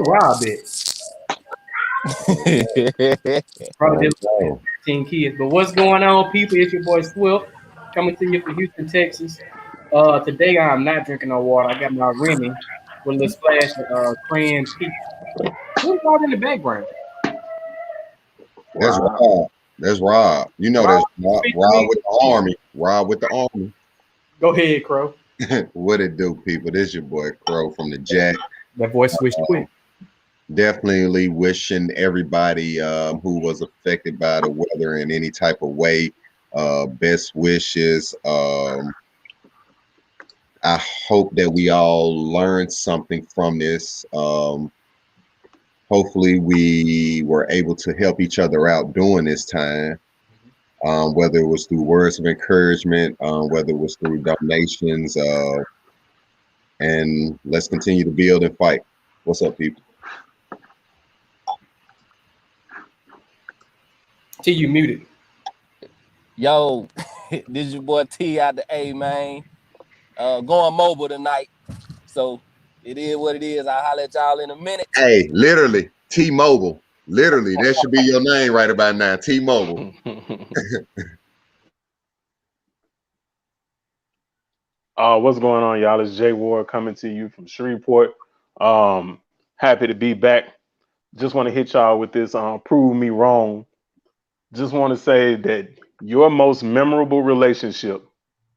Rob it. Probably just 15 kids. But what's going on, people? It's your boy Swift coming to you from Houston, Texas. Today I'm not drinking no water. I got my Remy with a little splash of cran peach. Who's out in the background? That's Rob. That's Rob. You know that's Rob with the army. Rob with the army. Go ahead, Crow. What it do, people? This your boy Crow from the Jack. That voice switched quick. Definitely wishing everybody who was affected by the weather in any type of way best wishes. I hope that we all learned something from this. Hopefully we were able to help each other out during this time, whether it was through words of encouragement, whether it was through donations, and let's continue to build and fight. What's up, people? T, you muted. Yo, this is your boy T out the A, man. Going mobile tonight. So it is what it is. I'll holler at y'all in a minute. Hey, literally, T-Mobile. Literally, that should be your name right about now. T-Mobile. What's going on, y'all? It's Jay Ward coming to you from Shreveport. Happy to be back. Just want to hit y'all with this prove me wrong. Just want to say that your most memorable relationship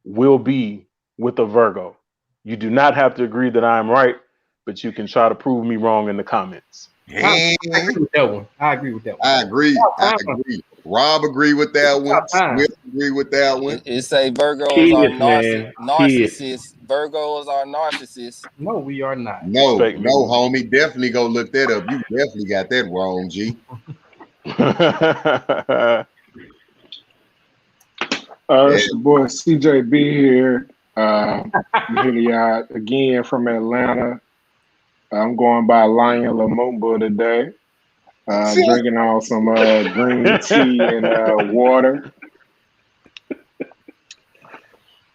will be with a Virgo. You do not have to agree that I'm right, but you can try to prove me wrong in the comments. I agree with that one. I agree. I agree. Rob agree with that one. Smith agree with that one. It say Virgos are narcissists. Virgos are narcissists. No, we are not. No, homie. Definitely go look that up. You definitely got that wrong, G. It's your boy CJB here. Here again from Atlanta. I'm going by Lion Lumumba today. Drinking on some green tea and water. This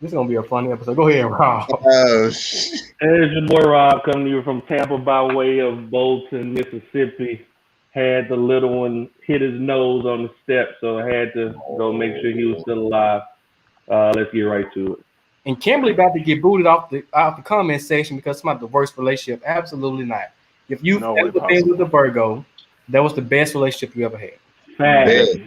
is gonna be a funny episode. Go ahead, Rob. It's your boy Rob coming to you from Tampa by way of Bolton, Mississippi. Had the little one hit his nose on the step, so I had to go make sure he was still alive. Let's get right to it. And Kimberly about to get booted out the comment section because it's not the worst relationship. Absolutely not. If you've ever been with a Virgo, that was the best relationship you ever had. Best.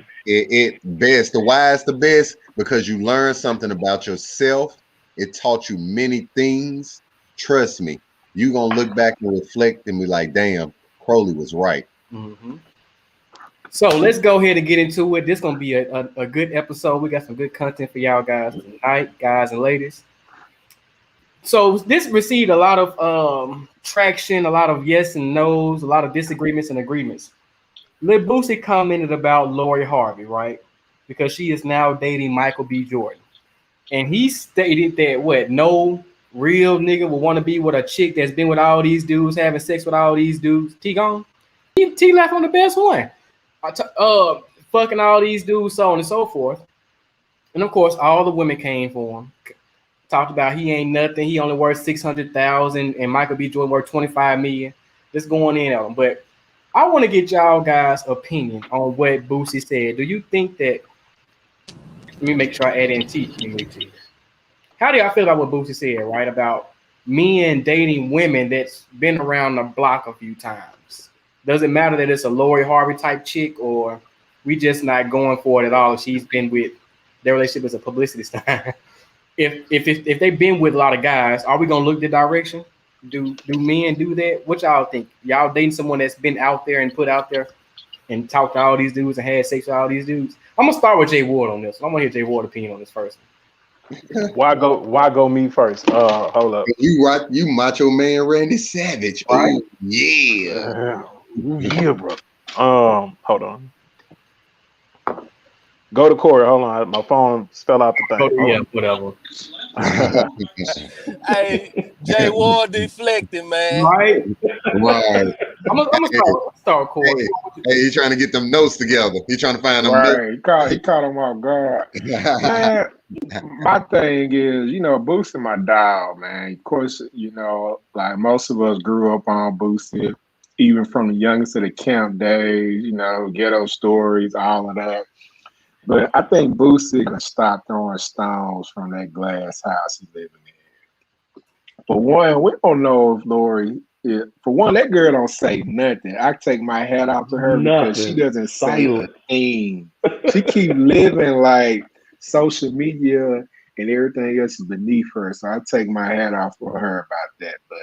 Why is the best? Because you learned something about yourself. It taught you many things. Trust me, you're gonna look back and reflect and be like, damn, Crowley was right. Mm-hmm. So let's go ahead and get into it. This is gonna be a good episode. We got some good content for y'all guys tonight, guys and ladies. So this received a lot of traction, a lot of yes and no's, a lot of disagreements and agreements. Lil Boosie commented about Lori Harvey, right? Because she is now dating Michael B. Jordan. And he stated that no real nigga would want to be with a chick that's been with all these dudes, having sex with all these dudes. T gone. T left on the best one. Fucking all these dudes, so on and so forth. And of course, all the women came for him. Talked about he ain't nothing. He only worth 600,000, and Michael B. Jordan worth 25 million. Just going in at him. But I want to get y'all guys' opinion on what Boosie said. Do you think that? Let me make sure I add in T. How do y'all feel about what Boosie said? Right about men dating women that's been around the block a few times. Does it matter that it's a Lori Harvey type chick, or we just not going for it at all? She's been with their relationship as a publicity stunt. if they've been with a lot of guys, are we gonna look the direction? Do men do that? What y'all think? Y'all dating someone that's been out there and put out there and talked to all these dudes and had sex with all these dudes? I'm gonna start with Jay Ward on this. I'm gonna hear Jay Ward's opinion on this first. Why go me first? Hold up. You macho man Randy Savage. Right? Oh, yeah. Yeah, bro. Hold on. Go to Corey. Hold on. My phone fell out the thing. Yeah, whatever. Hey, Jay Ward deflecting, man. Right. I'm gonna start Corey. Hey, he's trying to get them notes together. He's trying to find them notes. He caught him off guard. Man, my thing is, Boosie my dog, man. Of course, like most of us grew up on Boosie. even from the youngest of the camp days, ghetto stories, all of that. But I think Boosie can stop throwing stones from that glass house he's living in. For one, we don't know if Lori. For one, that girl don't say nothing. I take my hat off to her because she Nothing. doesn't say Silent. a thing. She keep living like social media and everything else is beneath her. So I take my hat off for her about that. But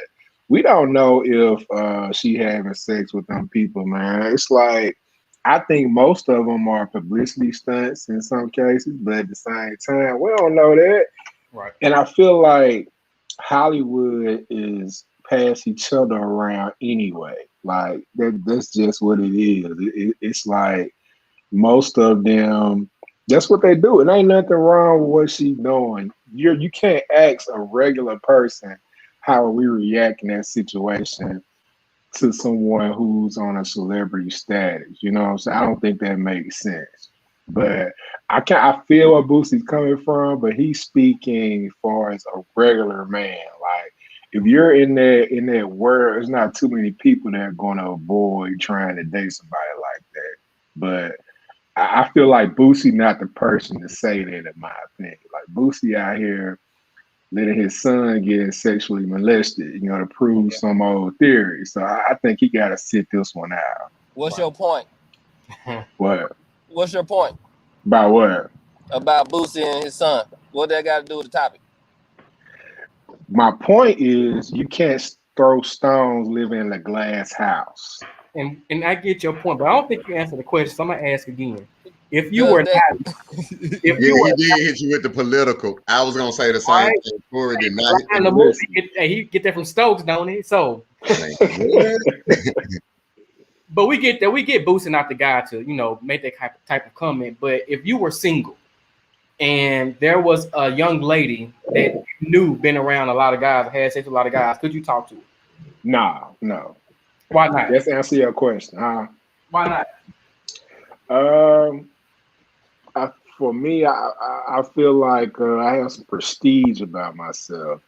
we don't know if she having sex with them people, man. It's like I think most of them are publicity stunts in some cases, but at the same time, we don't know that. Right. And I feel like Hollywood is pass each other around anyway. Like that's just what it is. It's like most of them, that's what they do. It ain't nothing wrong with what she's doing. You can't ask a regular person how we react in that situation to someone who's on a celebrity status. You know what I'm saying? I don't think that makes sense. But I feel where Boosie's coming from, but he's speaking as far as a regular man. Like if you're in that world, there's not too many people that are gonna avoid trying to date somebody like that. But I feel like Boosie not the person to say that, in my opinion. Like Boosie out here letting his son get sexually molested, to prove some old theory. So I think he got to sit this one out. What's your point? What? What's your point About what? about Boosie and his son? What that got to do with the topic? My point is you can't throw stones living in a glass house. And I get your point, but I don't think you answered the question. So I'm gonna ask again. If you Does were that- not, if Yeah, you he were did hit you with the political. I was gonna say the same Right. thing. Corey did not. in the movie, he get that from Stokes, don't he? So, but we get that. We get boosting out the guy to make that type of comment. But if you were single and there was a young lady that you knew been around a lot of guys, had sex with a lot of guys, could you talk to her? No. Why not? Let's answer your question. Why not? For me, I feel like I have some prestige about myself,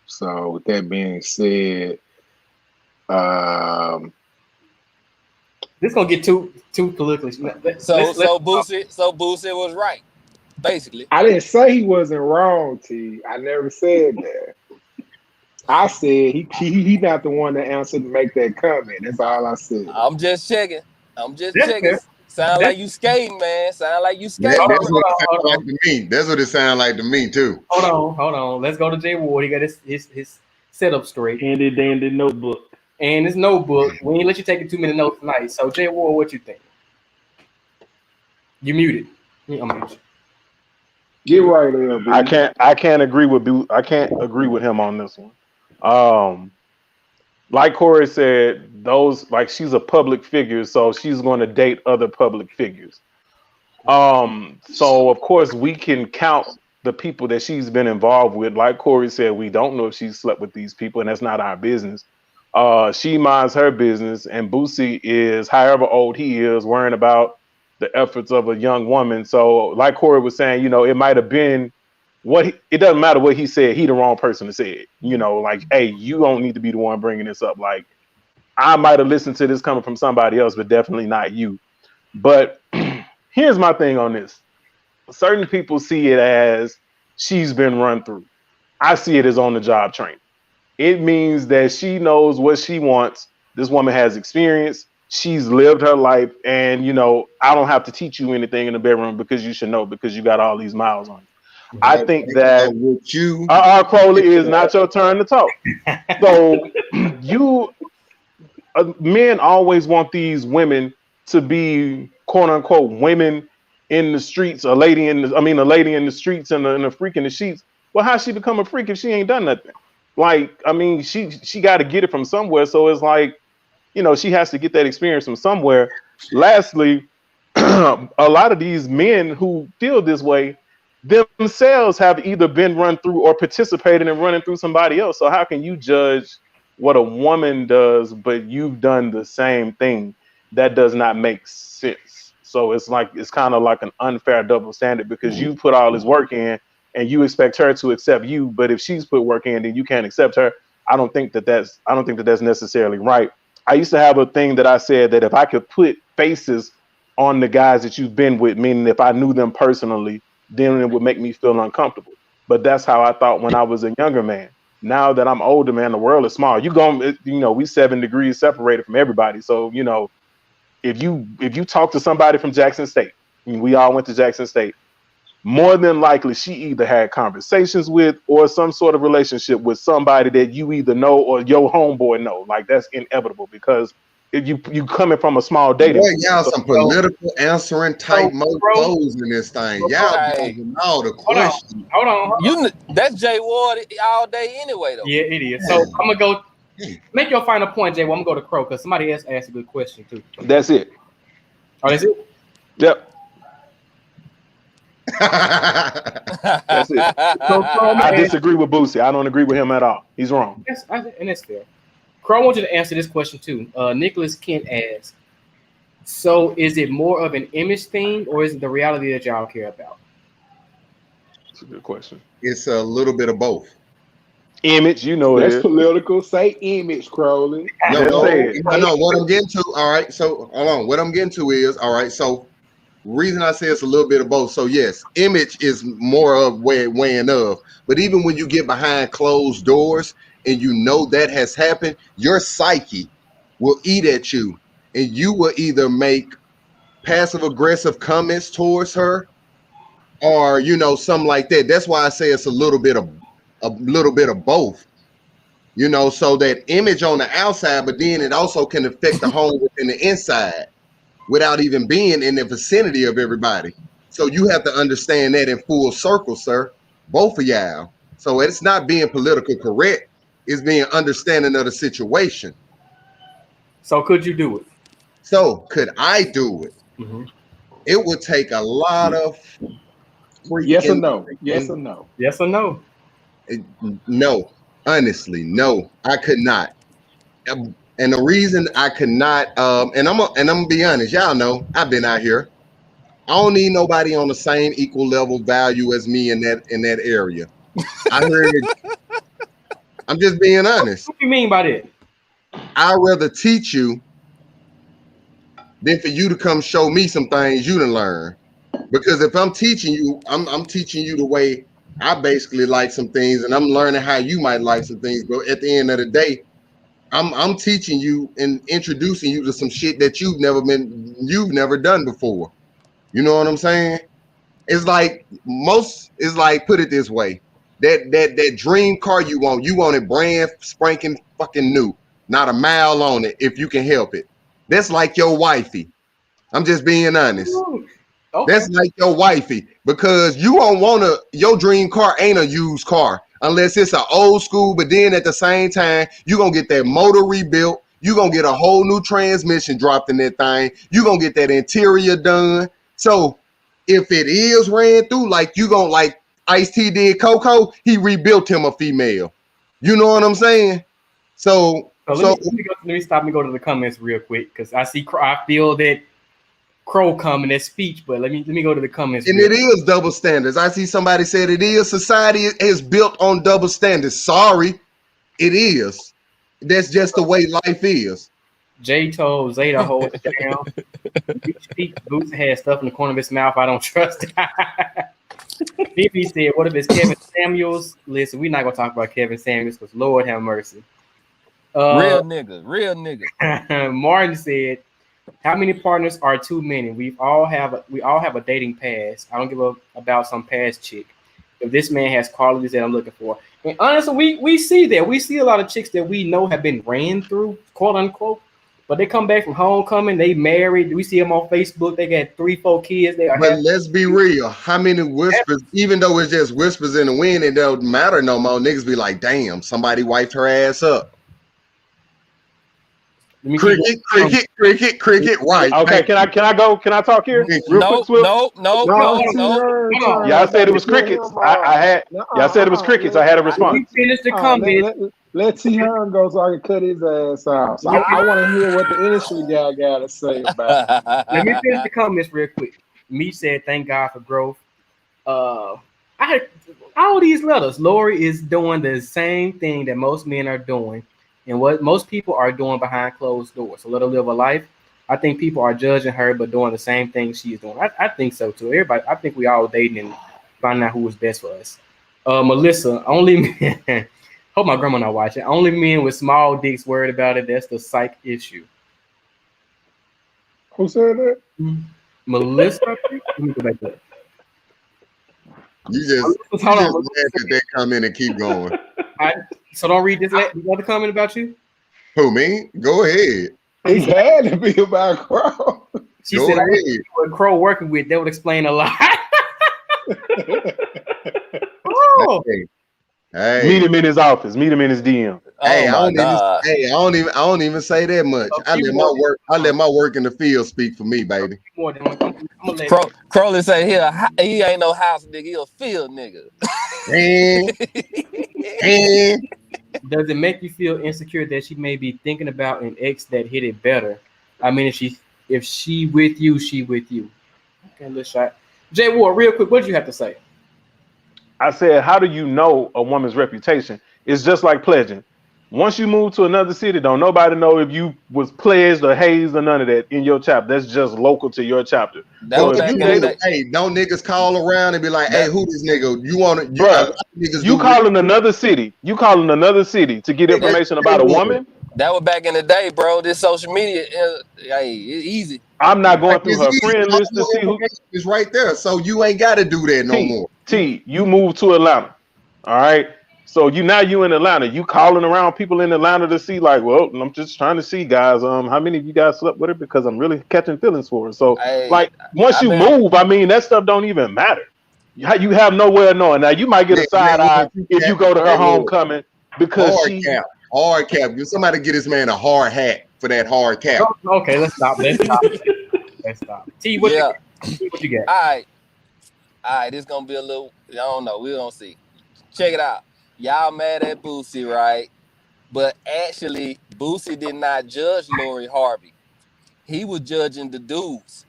So with that being said, This gonna get too politically. So Boosie was right, basically. I didn't say he wasn't wrong, T. I never said that. I said he not the one to answer to make that comment. That's all I said. I'm just checking. That's Checking. fair. Sound like you skating, man. Sound like you skating. That's what it sounds like to me. That's what it sounds like to me too. Hold on. Let's go to Jay Ward. He got his setup straight. Handy dandy notebook. And his notebook. We ain't let you take a 2-minute note tonight. So Jay Ward, what you think? You muted. I'm muted. Get right there, bro. I can't agree with him on this one. Like Corey said, she's a public figure, so she's going to date other public figures. So of course we can count the people that she's been involved with. Like Corey said, we don't know if she's slept with these people, and that's not our business. She minds her business, and Boosie is, however old he is, worrying about the efforts of a young woman. So like Corey was saying, it might have been it doesn't matter what he said, he the wrong person to say it. Hey, you don't need to be the one bringing this up. Like, I might have listened to this coming from somebody else, but definitely not you. But here's my thing on this. Certain people see it as she's been run through. I see it as on the job training. It means that she knows what she wants. This woman has experience. She's lived her life. And, I don't have to teach you anything in the bedroom because you should know, because you got all these miles on you. I think that with you, Crowley, is not your turn to talk. So men always want these women to be quote unquote women in the streets, a lady in the streets and a freak in the sheets. Well, how's she become a freak if she ain't done nothing? She got to get it from somewhere. So it's like, she has to get that experience from somewhere. Lastly, a lot of these men who feel this way themselves have either been run through or participated in running through somebody else. So how can you judge what a woman does, but you've done the same thing? That does not make sense. So it's kind of like an unfair double standard, because you put all this work in and you expect her to accept you. But if she's put work in, then you can't accept her. I don't think that that's necessarily right. I used to have a thing that I said that if I could put faces on the guys that you've been with, meaning if I knew them personally, then it would make me feel uncomfortable. But that's how I thought when I was a younger man. Now that I'm older, man, the world is small. We 7 degrees separated from everybody. So, if you talk to somebody from Jackson State, and we all went to Jackson State, more than likely she either had conversations with or some sort of relationship with somebody that you either know or your homeboy know. Like, that's inevitable, because if you coming from a small dating, boy, y'all some political answering type mofos in this thing. Y'all Hey. dodging all the questions. Hold on. That's Jay Ward all day anyway, though. Yeah, it is. So I'm gonna go make your final point, Jay. Well, I'm gonna go to Crow because somebody else asked a good question too. That's it. Oh, that's it? Yep. That's it. I disagree with Boosie. I don't agree with him at all. He's wrong. And that's fair. Crow, I want you to answer this question too. Nicholas Kent asks, so is it more of an image thing or is it the reality that y'all care about? That's a good question. It's a little bit of both. Image, That's it. political. Say image, Crowley. No, what I'm getting to, all right, so hold on. What I'm getting to is, all right, so reason I say it's a little bit of both. So yes, image is more of weighing of, but even when you get behind closed doors and you know that has happened, your psyche will eat at you, and you will either make passive aggressive comments towards her, or something like that. That's why I say it's a little bit of both. So that image on the outside, but then it also can affect the home within the inside, without even being in the vicinity of everybody. So you have to understand that in full circle, sir, both of y'all. So it's not being politically correct, it's being understanding of the situation. So could you do it? So could I do it? Mm-hmm. It would take a lot of yes or no. Yes or no. Yes or no? No, honestly, no, I could not. And the reason I could not, and I'm gonna be honest, y'all know I've been out here. I don't need nobody on the same equal level value as me in that area. I heard it. I'm just being honest. What do you mean by that? I'd rather teach you than for you to come show me some things you didn't learn. Because if I'm teaching you, I'm teaching you the way I basically like some things, and I'm learning how you might like some things. But at the end of the day, I'm teaching you and introducing you to some shit that you've never done before. You know what I'm saying? It's like put it this way. That dream car you want it brand spanking fucking new, not a mile on it if you can help it. That's like your wifey. I'm just being honest. Okay. That's like your wifey, because you don't want your dream car ain't a used car unless it's an old school, but then at the same time, you're going to get that motor rebuilt. You're going to get a whole new transmission dropped in that thing. You're going to get that interior done. So if it is ran through, like Ice-T did Coco, he rebuilt him a female. You know what I'm saying? So let me stop and go to the comments real quick, because I feel that Crow coming that speech, but let me go to the comments. And it is double standards. I see somebody said it is. Society is built on double standards. Sorry, it is. That's just the way life is. Jay told Zay to hold it down. Boots had stuff in the corner of his mouth. I don't trust it. Phoebe said, what if it's Kevin Samuels? Listen, we're not going to talk about Kevin Samuels because Lord have mercy. Real nigga. Martin said, how many partners are too many? We all have a dating past. I don't give a about some past chick. If this man has qualities that I'm looking for. And honestly, we see that. We see a lot of chicks that we know have been ran through, quote unquote, but they come back from homecoming, they married. We see them on Facebook, they got 3-4 kids. But let's be real. How many whispers, even though it's just whispers in the wind, it don't matter no more. Niggas be like, damn, somebody wiped her ass up. Cricket, right. Okay, can I go? Can I talk here? No. Y'all said it was crickets. Y'all said it was crickets. I had a response. We finished the comment. Let T Hearn go so I can cut his ass off. So I want to hear what the industry guy got to say about it. Let me finish the comments real quick. Me said, thank God for growth. I had all these letters. Lori is doing the same thing that most men are doing and what most people are doing behind closed doors. So let her live a life. I think people are judging her, but doing the same thing she's doing. I think so too. Everybody, I think we all dating and finding out who is best for us. Melissa, only men. Hope my grandma not watching. Only men with small dicks worried about it. That's the psych issue. Who said that? Melissa, let me go back to that. You just laugh at that comment and keep going. So don't read this other comment about you. Who, me? Go ahead. It had to be about Crow. She said, "What Crow working with that would explain a lot." Oh. Hey. Meet him in his office. Meet him in his DM. Hey, I don't even say that much. I let my work in the field speak for me, baby. Crowley say he ain't no house nigga, he a field nigga. And does it make you feel insecure that she may be thinking about an ex that hit it better? I mean, if she with you, she with you. Okay, let's shot. Jay Ward, real quick, what did you have to say? I said, how do you know a woman's reputation? It's just like pledging. Once you move to another city, don't nobody know if you was pledged or hazed or none of that in your chapter. That's just local to your chapter. So hey, don't niggas call around and be like, hey, who this nigga? You want to? You calling another city? You calling another city to get information about a woman? That was back in the day, bro. This social media, hey, it's easy. I'm not going through her friend list to see who is right there. So you ain't got to do that no more. You moved to Atlanta, all right? So you in Atlanta. You calling around people in Atlanta to see, like, well, I'm just trying to see, guys. How many of you guys slept with her? Because I'm really catching feelings for her. So, once you move, I mean, that stuff don't even matter. You have nowhere knowing. Now you might get a side eye if you go to her homecoming because hard cap. Somebody get this man a hard hat for that hard cap. Okay, let's stop. Let's stop. T, what you get? All right. This gonna be a little. I don't know. We don't see. Check it out. Y'all mad at Boosie, right? But actually, Boosie did not judge Lori Harvey. He was judging the dudes.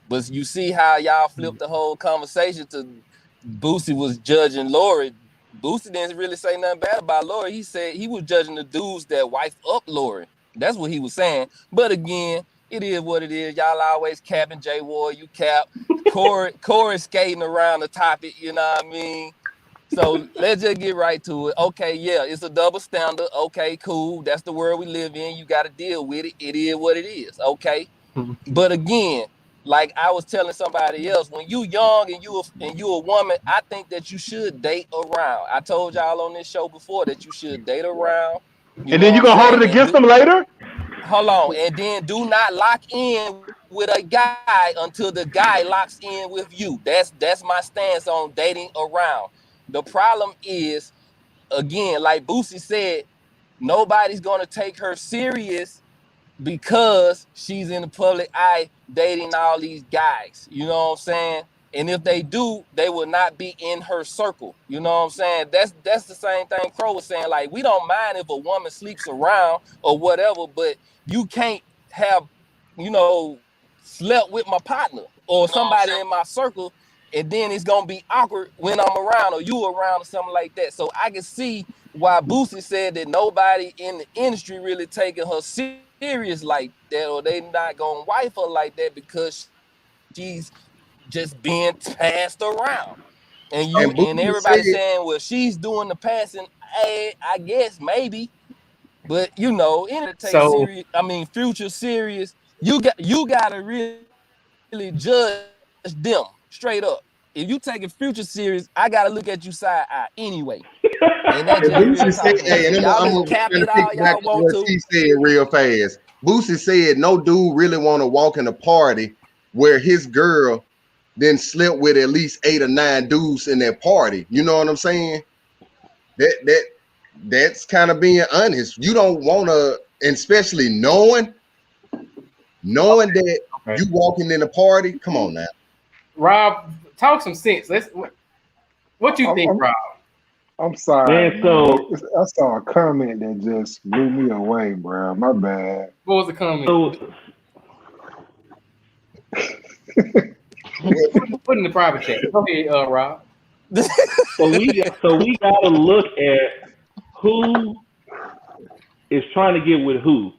But you see how y'all flipped the whole conversation to Boosie was judging Lori. Boosie didn't really say nothing bad about Lori. He said he was judging the dudes that wife up Lori. That's what he was saying. But again, it is what it is. Y'all always capping J Ward, you cap. Corey skating around the topic, you know what I mean? So let's just get right to it. Okay, yeah, it's a double standard. Okay, cool. That's the world we live in. You got to deal with it. It is what it is. Okay. But again, like I was telling somebody else, when you young and you a woman, I think that you should date around. I told y'all on this show before that you should date around. And then you gonna hold it against them later? Hold on, and then do not lock in with a guy until the guy locks in with you. That's my stance on dating around. The problem is, again, like Boosie said, nobody's gonna take her serious because she's in the public eye dating all these guys. You know what I'm saying? And if they do, they will not be in her circle. You know what I'm saying? That's the same thing Crow was saying. Like, we don't mind if a woman sleeps around or whatever, but you can't have, slept with my partner or somebody in my circle, and then it's gonna be awkward when I'm around or you around or something like that. So I can see why Boosie said that nobody in the industry really taking her serious like that, or they not gonna wife her like that because she's just being passed around. And everybody saying, well, she's doing the passing. I guess maybe, but in to take Future serious, you gotta really judge them straight up. If you taking Future serious, I gotta look at you side eye anyway. And that He said real fast. Boosie said no dude really want to walk in a party where his girl then slept with at least 8 or 9 dudes in their party. You know what I'm saying? That's kind of being honest. You don't want to, especially knowing that you walking in a party. Come on now, Rob, talk some sense. What you think, Rob? I'm sorry. Man, so I saw a comment that just blew me away, bro. My bad. What was the comment? Put in the private chat. Go ahead, Rob. So we gotta look at who is trying to get with who.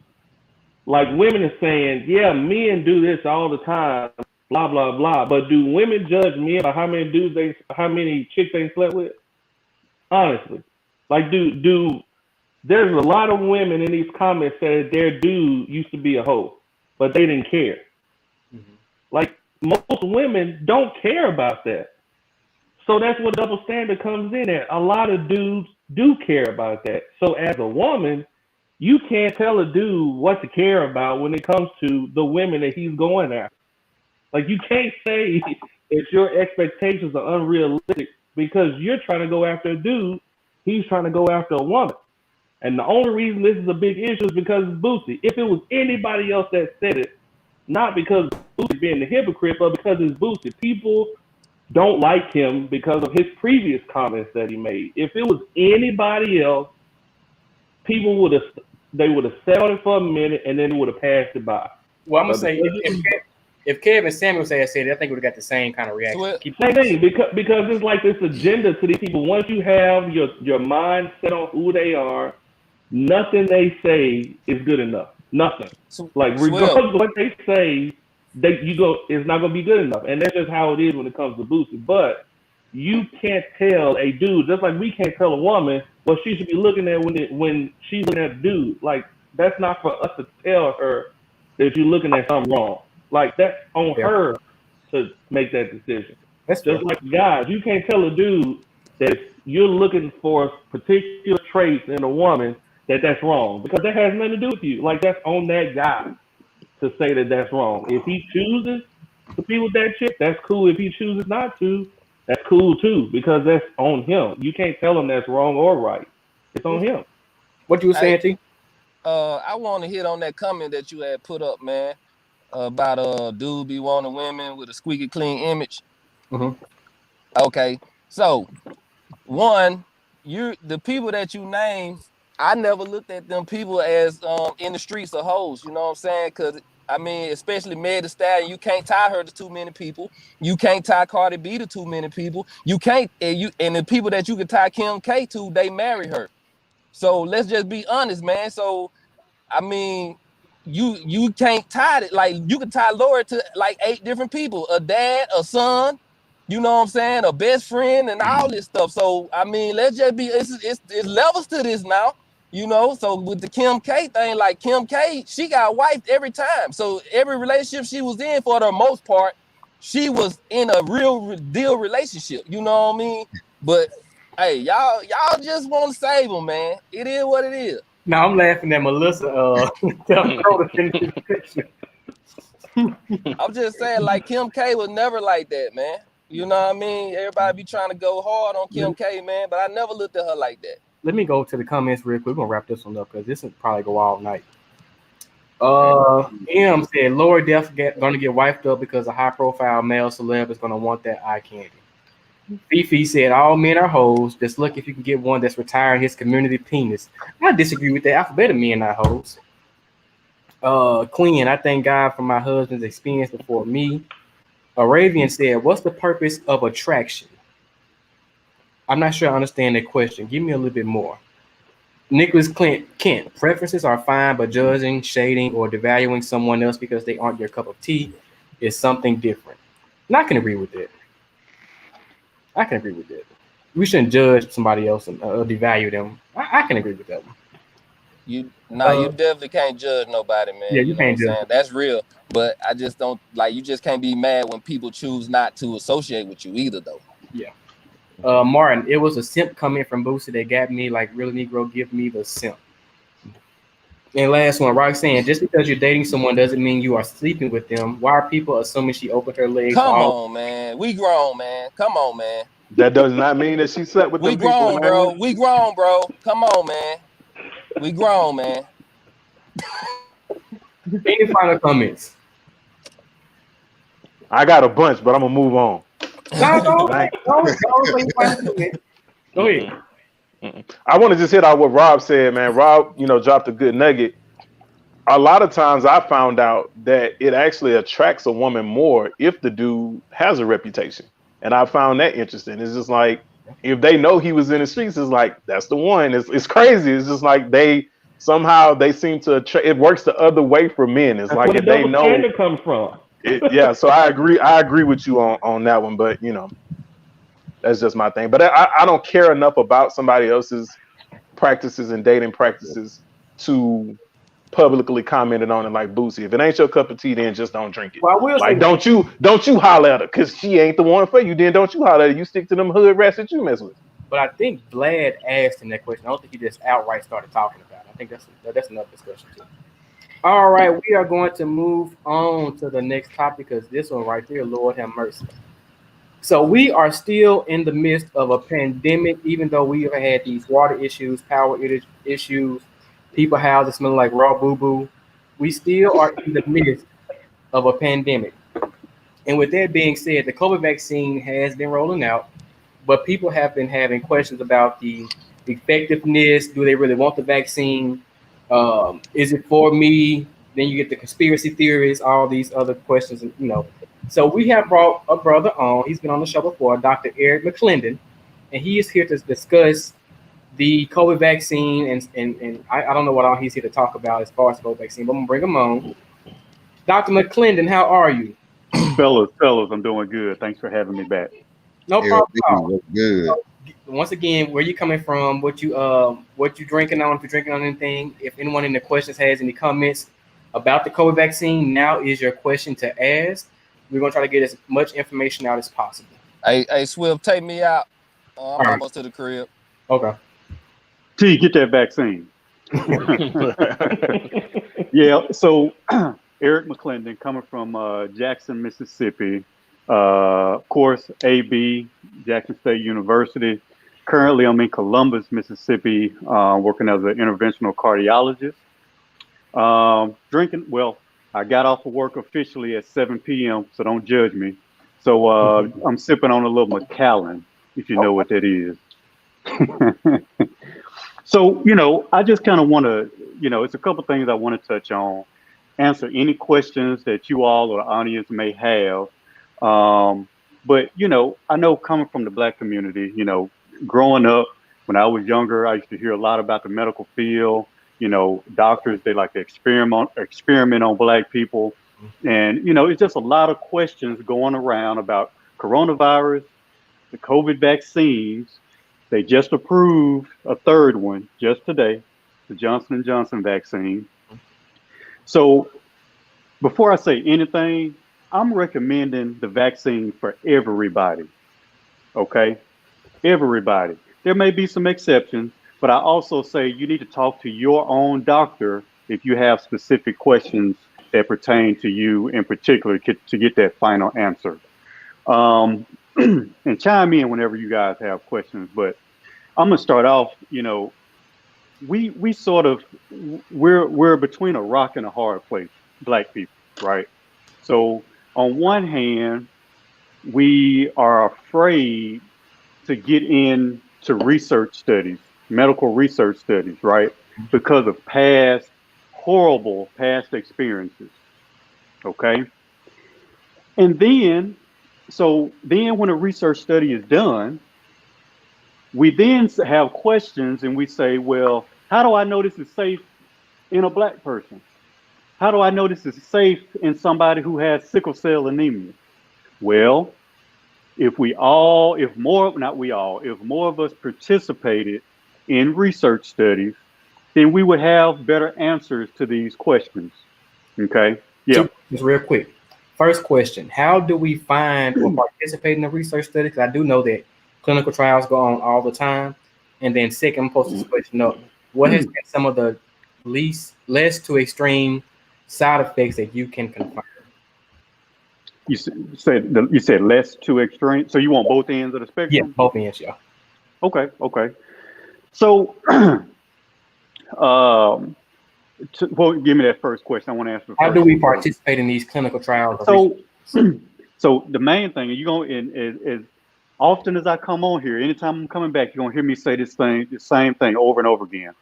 Like women are saying, yeah, men do this all the time, blah blah blah. But do women judge men by how many chicks they slept with? Honestly, like do there's a lot of women in these comments said their dude used to be a hoe, but they didn't care. Mm-hmm. Like most women don't care about that. So that's what double standard comes in at. A lot of dudes do care about that. So as a woman, you can't tell a dude what to care about when it comes to the women that he's going after. Like you can't say that your expectations are unrealistic because you're trying to go after a dude, he's trying to go after a woman. And the only reason this is a big issue is because it's Boosie. If it was anybody else that said it, not because Boosie being the hypocrite, but because it's Boosie. People don't like him because of his previous comments that he made. If it was anybody else, people would have sat on it for a minute and then would have passed it by. Well, I'm gonna say if Kevin Samuels had said it, I think we would have got the same kind of reaction. Same thing, because it's like this agenda to these people. Once you have your mind set on who they are, nothing they say is good enough. Nothing. Like regardless of what they say, it's not gonna be good enough. And that's just how it is when it comes to Boosie. But you can't tell a dude, just like we can't tell a woman what she should be looking at when she's looking at a dude. Like that's not for us to tell her that you're looking at something wrong. Like that's on her to make that decision. That's just like guys, you can't tell a dude that if you're looking for particular traits in a woman that's wrong, because that has nothing to do with you. Like that's on that guy to say that that's wrong. If he chooses to be with that chick, that's cool. If he chooses not to, that's cool too, because that's on him. You can't tell him that's wrong or right. It's on him. What you were saying, T? I want to hit on that comment that you had put up, man, about dude be wanting women with a squeaky clean image. Mm-hmm. Okay, so one, the people that you name, I never looked at them people as in the streets of hoes. You know what I'm saying? Because I mean, especially Meg Thee Stallion, you can't tie her to too many people. You can't tie Cardi B to too many people. You can't, and the people that you can tie Kim K to, they marry her. So let's just be honest, man. So I mean, you can't tie it. Like you can tie Lori to like 8 different people: a dad, a son, you know what I'm saying, a best friend, and all this stuff. So I mean, let's just be. It's levels to this now. You know, so with the Kim K thing, like Kim K, she got wiped every time. So every relationship she was in, for the most part, she was in a real deal relationship. You know what I mean? But hey, y'all just want to save them, man. It is what it is. Now I'm laughing at Melissa. I'm just saying, like Kim K was never like that, man. You know what I mean? Everybody be trying to go hard on Kim K, man, but I never looked at her like that. Let me go to the comments real quick. We're gonna wrap this one up because this will probably go all night. M said Lori definitely gonna get wiped up because a high-profile male celeb is gonna want that eye candy. Fifi said all men are hoes. Just look if you can get one that's retiring his community penis. I disagree with that. Alphabet of men are hoes. Queen, I thank God for my husband's experience before me. Arabian said, what's the purpose of attraction? I'm not sure I understand that question. Give me a little bit more. Nicholas Kent, preferences are fine, but judging, shading, or devaluing someone else because they aren't your cup of tea is something different. And I can agree with that. We shouldn't judge somebody else and devalue them. I can agree with that one. You definitely can't judge nobody, man. Yeah, you can't judge. That's real. But I just don't like. You just can't be mad when people choose not to associate with you either, though. Yeah. Martin, it was a simp comment from Boosie that got me like, really, Negro, give me the simp. And last one, Roxanne, just because you're dating someone doesn't mean you are sleeping with them. Why are people assuming she opened her legs? Come on, man. We grown, man. Come on, man. That does not mean that she slept with them people, man. We grown, bro. Come on, man. We grown, man. Any final comments? I got a bunch, but I'm gonna move on. Go ahead. I want to just hit out what Rob said, man. Rob, dropped a good nugget. A lot of times I found out that it actually attracts a woman more if the dude has a reputation. And I found that interesting. It's just like, if they know he was in the streets, it's like, that's the one. It's crazy. It's just like they somehow they seem to it works the other way for men. It's That's like where the if they double know standard comes from. yeah, so I agree with you on that one, but that's just my thing. But I don't care enough about somebody else's practices and dating practices to publicly comment on it like Boosie. If it ain't your cup of tea, then just don't drink it. Well, I will say Like don't you holler at her because she ain't the one for you. Then don't you holler at her. You stick to them hood rats that you mess with. but I think Vlad asked him that question. I don't think he just outright started talking about it. I think that's another discussion too. All right, we are going to move on to the next topic because this one right here, Lord have mercy. So we are still in the midst of a pandemic, even though we have had these water issues, power issues, people houses smelling like raw boo boo. We still are in the midst of a pandemic. And with that being said, the COVID vaccine has been rolling out, but people have been having questions about the effectiveness. Do they really want the vaccine? Is it for me? Then you get the conspiracy theories, all these other questions. So we have brought a brother on. He's been on the show before, Dr. Eric McClendon, and he is here to discuss the COVID vaccine. And I don't know what all he's here to talk about as far as the COVID vaccine, but I'm gonna bring him on. Dr. McClendon, how are you? Fellas, I'm doing good. Thanks for having me back. No problem at all. Look good. Once again, where you coming from? What you drinking on? If you're drinking on anything, if anyone in the questions has any comments about the COVID vaccine, now is your question to ask. We're gonna try to get as much information out as possible. Hey, Swift, take me out. I'm right. almost to the crib. Okay. T, get that vaccine. Yeah. So Eric McClendon, coming from Jackson, Mississippi. Of course, AB, Jackson State University. Currently, I'm in Columbus, Mississippi, working as an interventional cardiologist. Drinking, well, I got off of work officially at 7 p.m., so don't judge me. So I'm sipping on a little Macallan, if you know what that is. So, I just kind of want to, it's a couple things I want to touch on, answer any questions that you all or the audience may have. But, I know coming from the Black community, growing up when I was younger, I used to hear a lot about the medical field. Doctors, they like to experiment on Black people. And, it's just a lot of questions going around about coronavirus, the COVID vaccines. They just approved a third one just today, the Johnson & Johnson vaccine. So before I say anything, I'm recommending the vaccine for everybody. Okay? Everybody. There may be some exceptions, but I also say you need to talk to your own doctor if you have specific questions that pertain to you in particular to get that final answer. And chime in whenever you guys have questions, but I'm gonna start off, we sort of, we're between a rock and a hard place, Black people, right? So on one hand, we are afraid to get into research studies, medical research studies, right? Because of horrible past experiences, okay? And then when a research study is done, we then have questions and we say, well, how do I know this is safe in a Black person? How do I know this is safe in somebody who has sickle cell anemia? Well, if more of us participated in research studies, then we would have better answers to these questions. Okay? Yeah. Just real quick. First question, how do we find or participate in the research study? Because I do know that clinical trials go on all the time. And then second, I'm post this question up. What has been some of the less to extreme side effects that you can confirm? You said less to extreme. So you want both ends of the spectrum? Yeah, both ends, yeah. Okay. So, give me that first question. I want to answer. How do we participate in these clinical trials? So the main thing, as often as I come on here, anytime I'm coming back, you're gonna hear me say the same thing over and over again.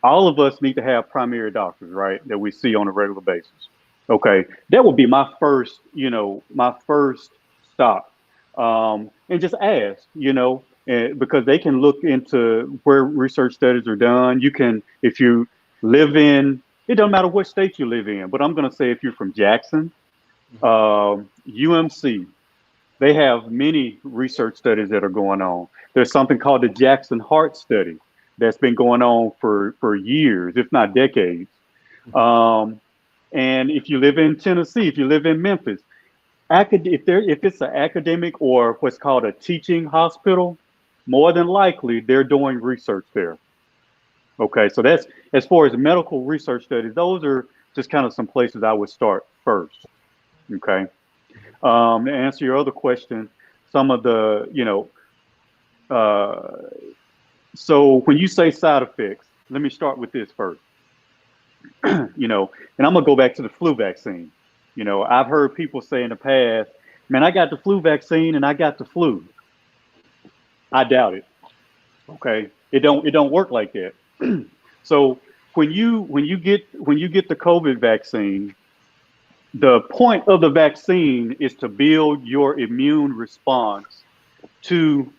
All of us need to have primary doctors, right? That we see on a regular basis. Okay, that would be my first stop, and just ask, because they can look into where research studies are done. You can, if you live in, it doesn't matter what state you live in, but I'm going to say if you're from Jackson, UMC, they have many research studies that are going on. There's something called the Jackson Heart Study that's been going on for years, if not decades. And if you live in Tennessee, if you live in Memphis, if it's an academic or what's called a teaching hospital, more than likely they're doing research there. Okay, so that's as far as medical research studies. Those are just kind of some places I would start first. Okay, to answer your other question, some of the so when you say side effects, let me start with this first. And I'm gonna go back to the flu vaccine. I've heard people say in the past, man, I got the flu vaccine and I got the flu. I doubt it. Okay. It don't work like that. So when you get the COVID vaccine, the point of the vaccine is to build your immune response to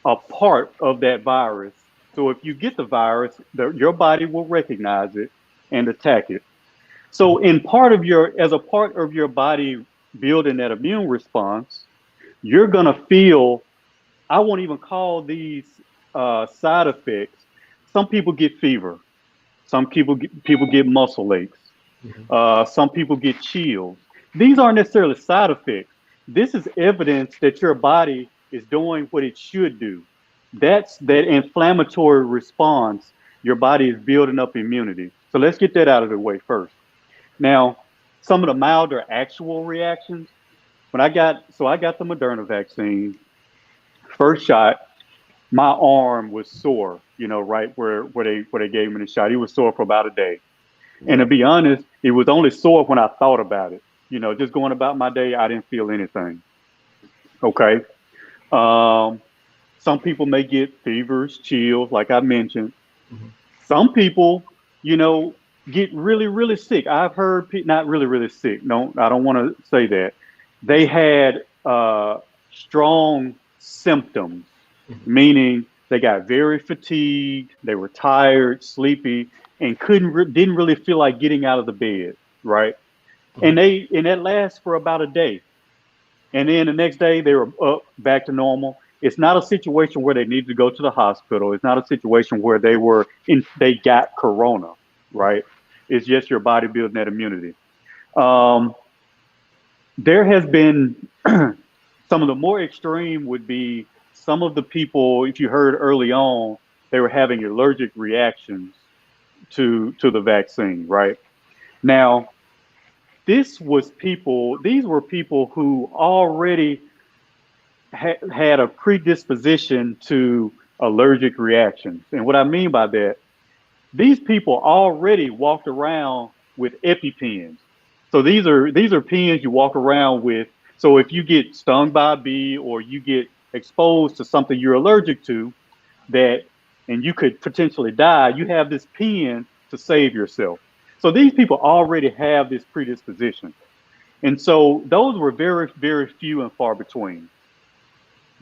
a part of that virus. So if you get the virus, your body will recognize it and attack it. So as a part of your body building that immune response, you're gonna feel, I won't even call these side effects. Some people get fever. Some people get muscle aches. Some people get chills. These aren't necessarily side effects. This is evidence that your body is doing what it should do. That's that inflammatory response. Your body is building up immunity. So let's get that out of the way first. Now, some of the milder actual reactions, I got the Mrna vaccine, first shot, my arm was sore, right where they gave me the shot. It was sore for about a day. And to be honest, it was only sore when I thought about it. Just going about my day, I didn't feel anything. Okay. Some people may get fevers, chills, like I mentioned. Some people, get really, really sick. I've heard not really, really sick. No, I don't want to say that. They had strong symptoms, meaning they got very fatigued, they were tired, sleepy, and didn't really feel like getting out of the bed, right? And that lasts for about a day. And then the next day they were up back to normal. It's not a situation where they needed to go to the hospital. It's not a situation where they got corona, right? It's just your body building that immunity. There has been some of the more extreme would be some of the people, if you heard early on, they were having allergic reactions to the vaccine, right? Now, these were people who already had a predisposition to allergic reactions. And what I mean by that, these people already walked around with EpiPens. So these are pens you walk around with. So if you get stung by a bee or you get exposed to something you're allergic to, and you could potentially die, you have this pen to save yourself. So these people already have this predisposition. And so those were very, very few and far between.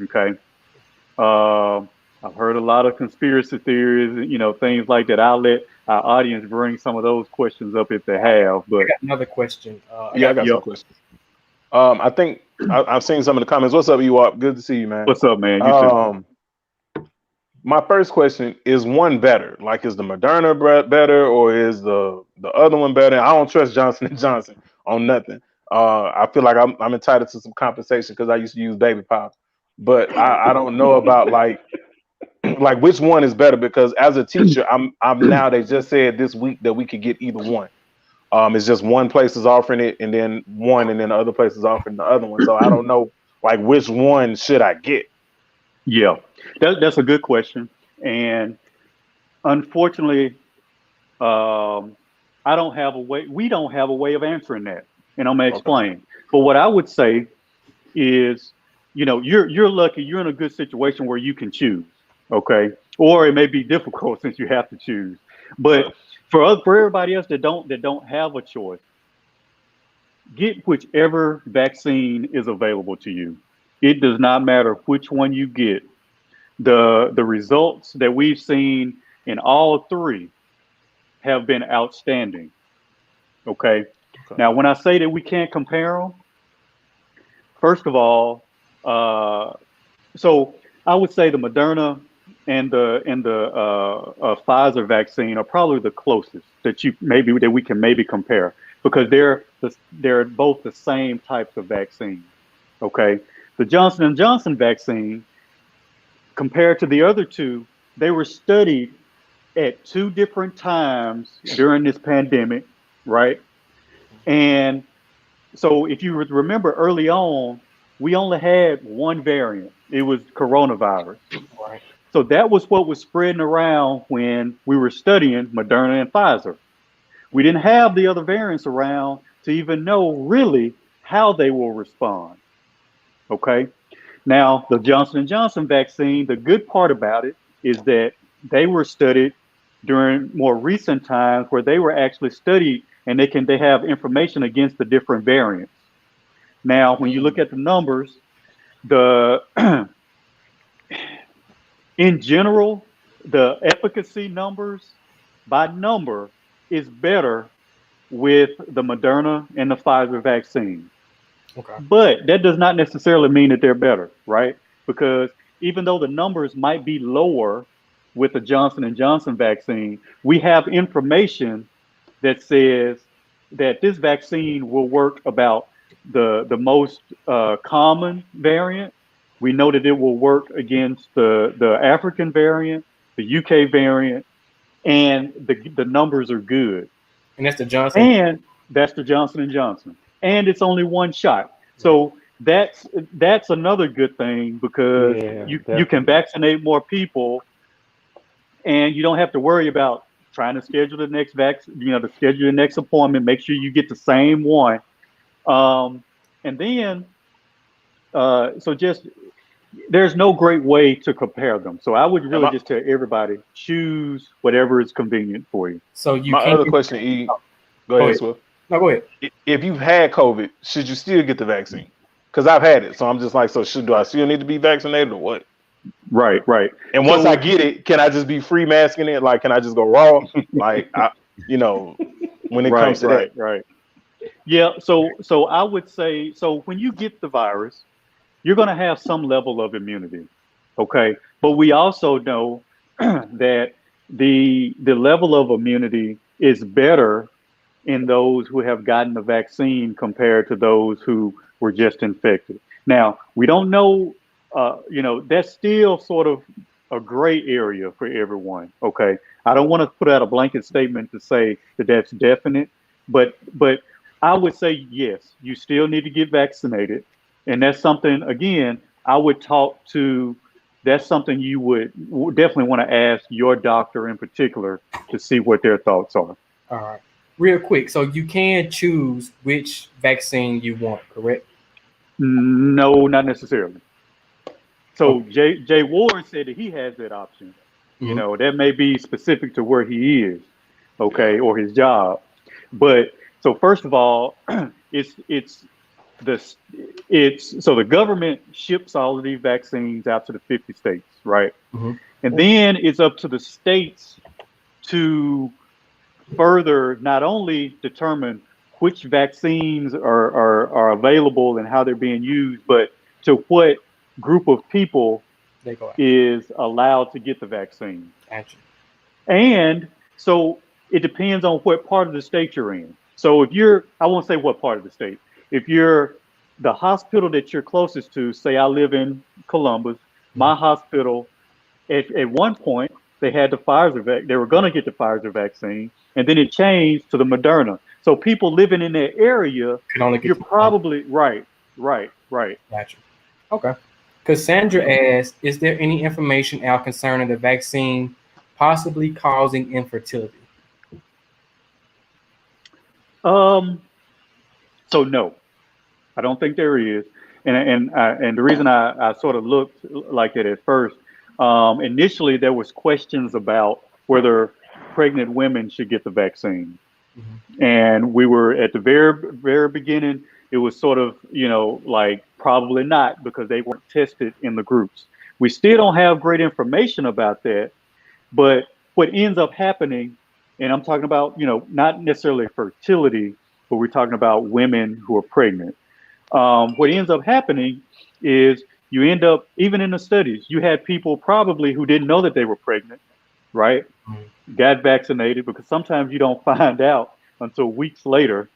Okay. I've heard a lot of conspiracy theories, things like that. I'll let our audience bring some of those questions up if they have. But I got another question. I got some questions. I think I've seen some of the comments. What's up, you up? Good to see you, man. What's up, man? You too. My first question is one better? Like, is the Mrna better or is the other one better? I don't trust Johnson & Johnson on nothing. I feel like I'm entitled to some compensation because I used to use baby powder, but I don't know about like which one is better, because as a teacher, I'm now, they just said this week that we could get either one. It's just one place is offering it and then the other place is offering the other one. So I don't know like which one should I get? Yeah, that's a good question. And unfortunately, we don't have a way of answering that. And I'm gonna explain. Okay. But what I would say is, you're lucky, you're in a good situation where you can choose. Okay. Or it may be difficult since you have to choose. But for everybody else that don't have a choice, get whichever vaccine is available to you. It does not matter which one you get. The results that we've seen in all three have been outstanding. Okay. Now, when I say that we can't compare them, first of all, so I would say the Moderna and the Pfizer vaccine are probably the closest that we can maybe compare, because they're both the same types of vaccine. Okay, the Johnson & Johnson vaccine, compared to the other two, they were studied at 2 different times during this pandemic, right? And so if you remember early on, we only had one variant. It was coronavirus. Right. So that was what was spreading around when we were studying Moderna and Pfizer. We didn't have the other variants around to even know really how they will respond. Okay. Now, the Johnson & Johnson vaccine, the good part about it is that they were studied during more recent times, where they were actually studied, and they have information against the different variants. Now, when you look at the numbers, in general, the efficacy numbers by number is better with the Moderna and the Pfizer vaccine. Okay. But that does not necessarily mean that they're better, right? Because even though the numbers might be lower with the Johnson & Johnson vaccine, we have information that says that this vaccine will work about the most common variant. We know that it will work against the African variant, the UK variant, and the numbers are good. And that's the Johnson. And that's the Johnson & Johnson. And it's only one shot. So that's another good thing, because you can vaccinate more people, and you don't have to worry about trying to schedule the next to schedule the next appointment, make sure you get the same one. And then, there's no great way to compare them. So I would really just tell everybody, choose whatever is convenient for you. So my other question, E, go ahead, Swift. No, go ahead. If you've had COVID, should you still get the vaccine? Because I've had it, so I'm just like, so do I still need to be vaccinated or what? Right. And once I get it, can I just be free masking it? Like, can I just go raw? Like, when it comes to that. Right. Yeah. So I would say, so when you get the virus, you're going to have some level of immunity. Okay. But we also know that the level of immunity is better in those who have gotten the vaccine compared to those who were just infected. Now, we don't know, that's still sort of a gray area for everyone. Okay. I don't want to put out a blanket statement to say that that's definite, but I would say, yes, you still need to get vaccinated. And that's something, again, that's something you would definitely want to ask your doctor in particular to see what their thoughts are. All right. Real quick. So you can choose which vaccine you want, correct? No, not necessarily. So Jay Ward said that he has that option. Mm-hmm. That may be specific to where he is, okay, or his job. But so first of all, so the government ships all of these vaccines out to the 50 states, right? Mm-hmm. And then it's up to the states to further not only determine which vaccines are available and how they're being used, but to what group of people is allowed to get the vaccine. Gotcha. And so it depends on what part of the state you're in. So I won't say what part of the state. If you're the hospital that you're closest to, say I live in Columbus, my hospital, at one point, they had the Pfizer they were going to get the Pfizer vaccine, and then it changed to the Moderna. So people living in that area, you're probably right. Gotcha. Okay. Cassandra asked, is there any information out concerning the vaccine possibly causing infertility? So no, I don't think there is. And the reason I sort of looked like that at first, initially there was questions about whether pregnant women should get the vaccine. Mm-hmm. And we were at the very, very beginning, it was sort of, like probably not, because they weren't tested in the groups. We still don't have great information about that, but what ends up happening And I'm talking about, not necessarily fertility, but we're talking about women who are pregnant. What ends up happening is you end up, even in the studies, you had people probably who didn't know that they were pregnant, right? Got vaccinated, because sometimes you don't find out until weeks later.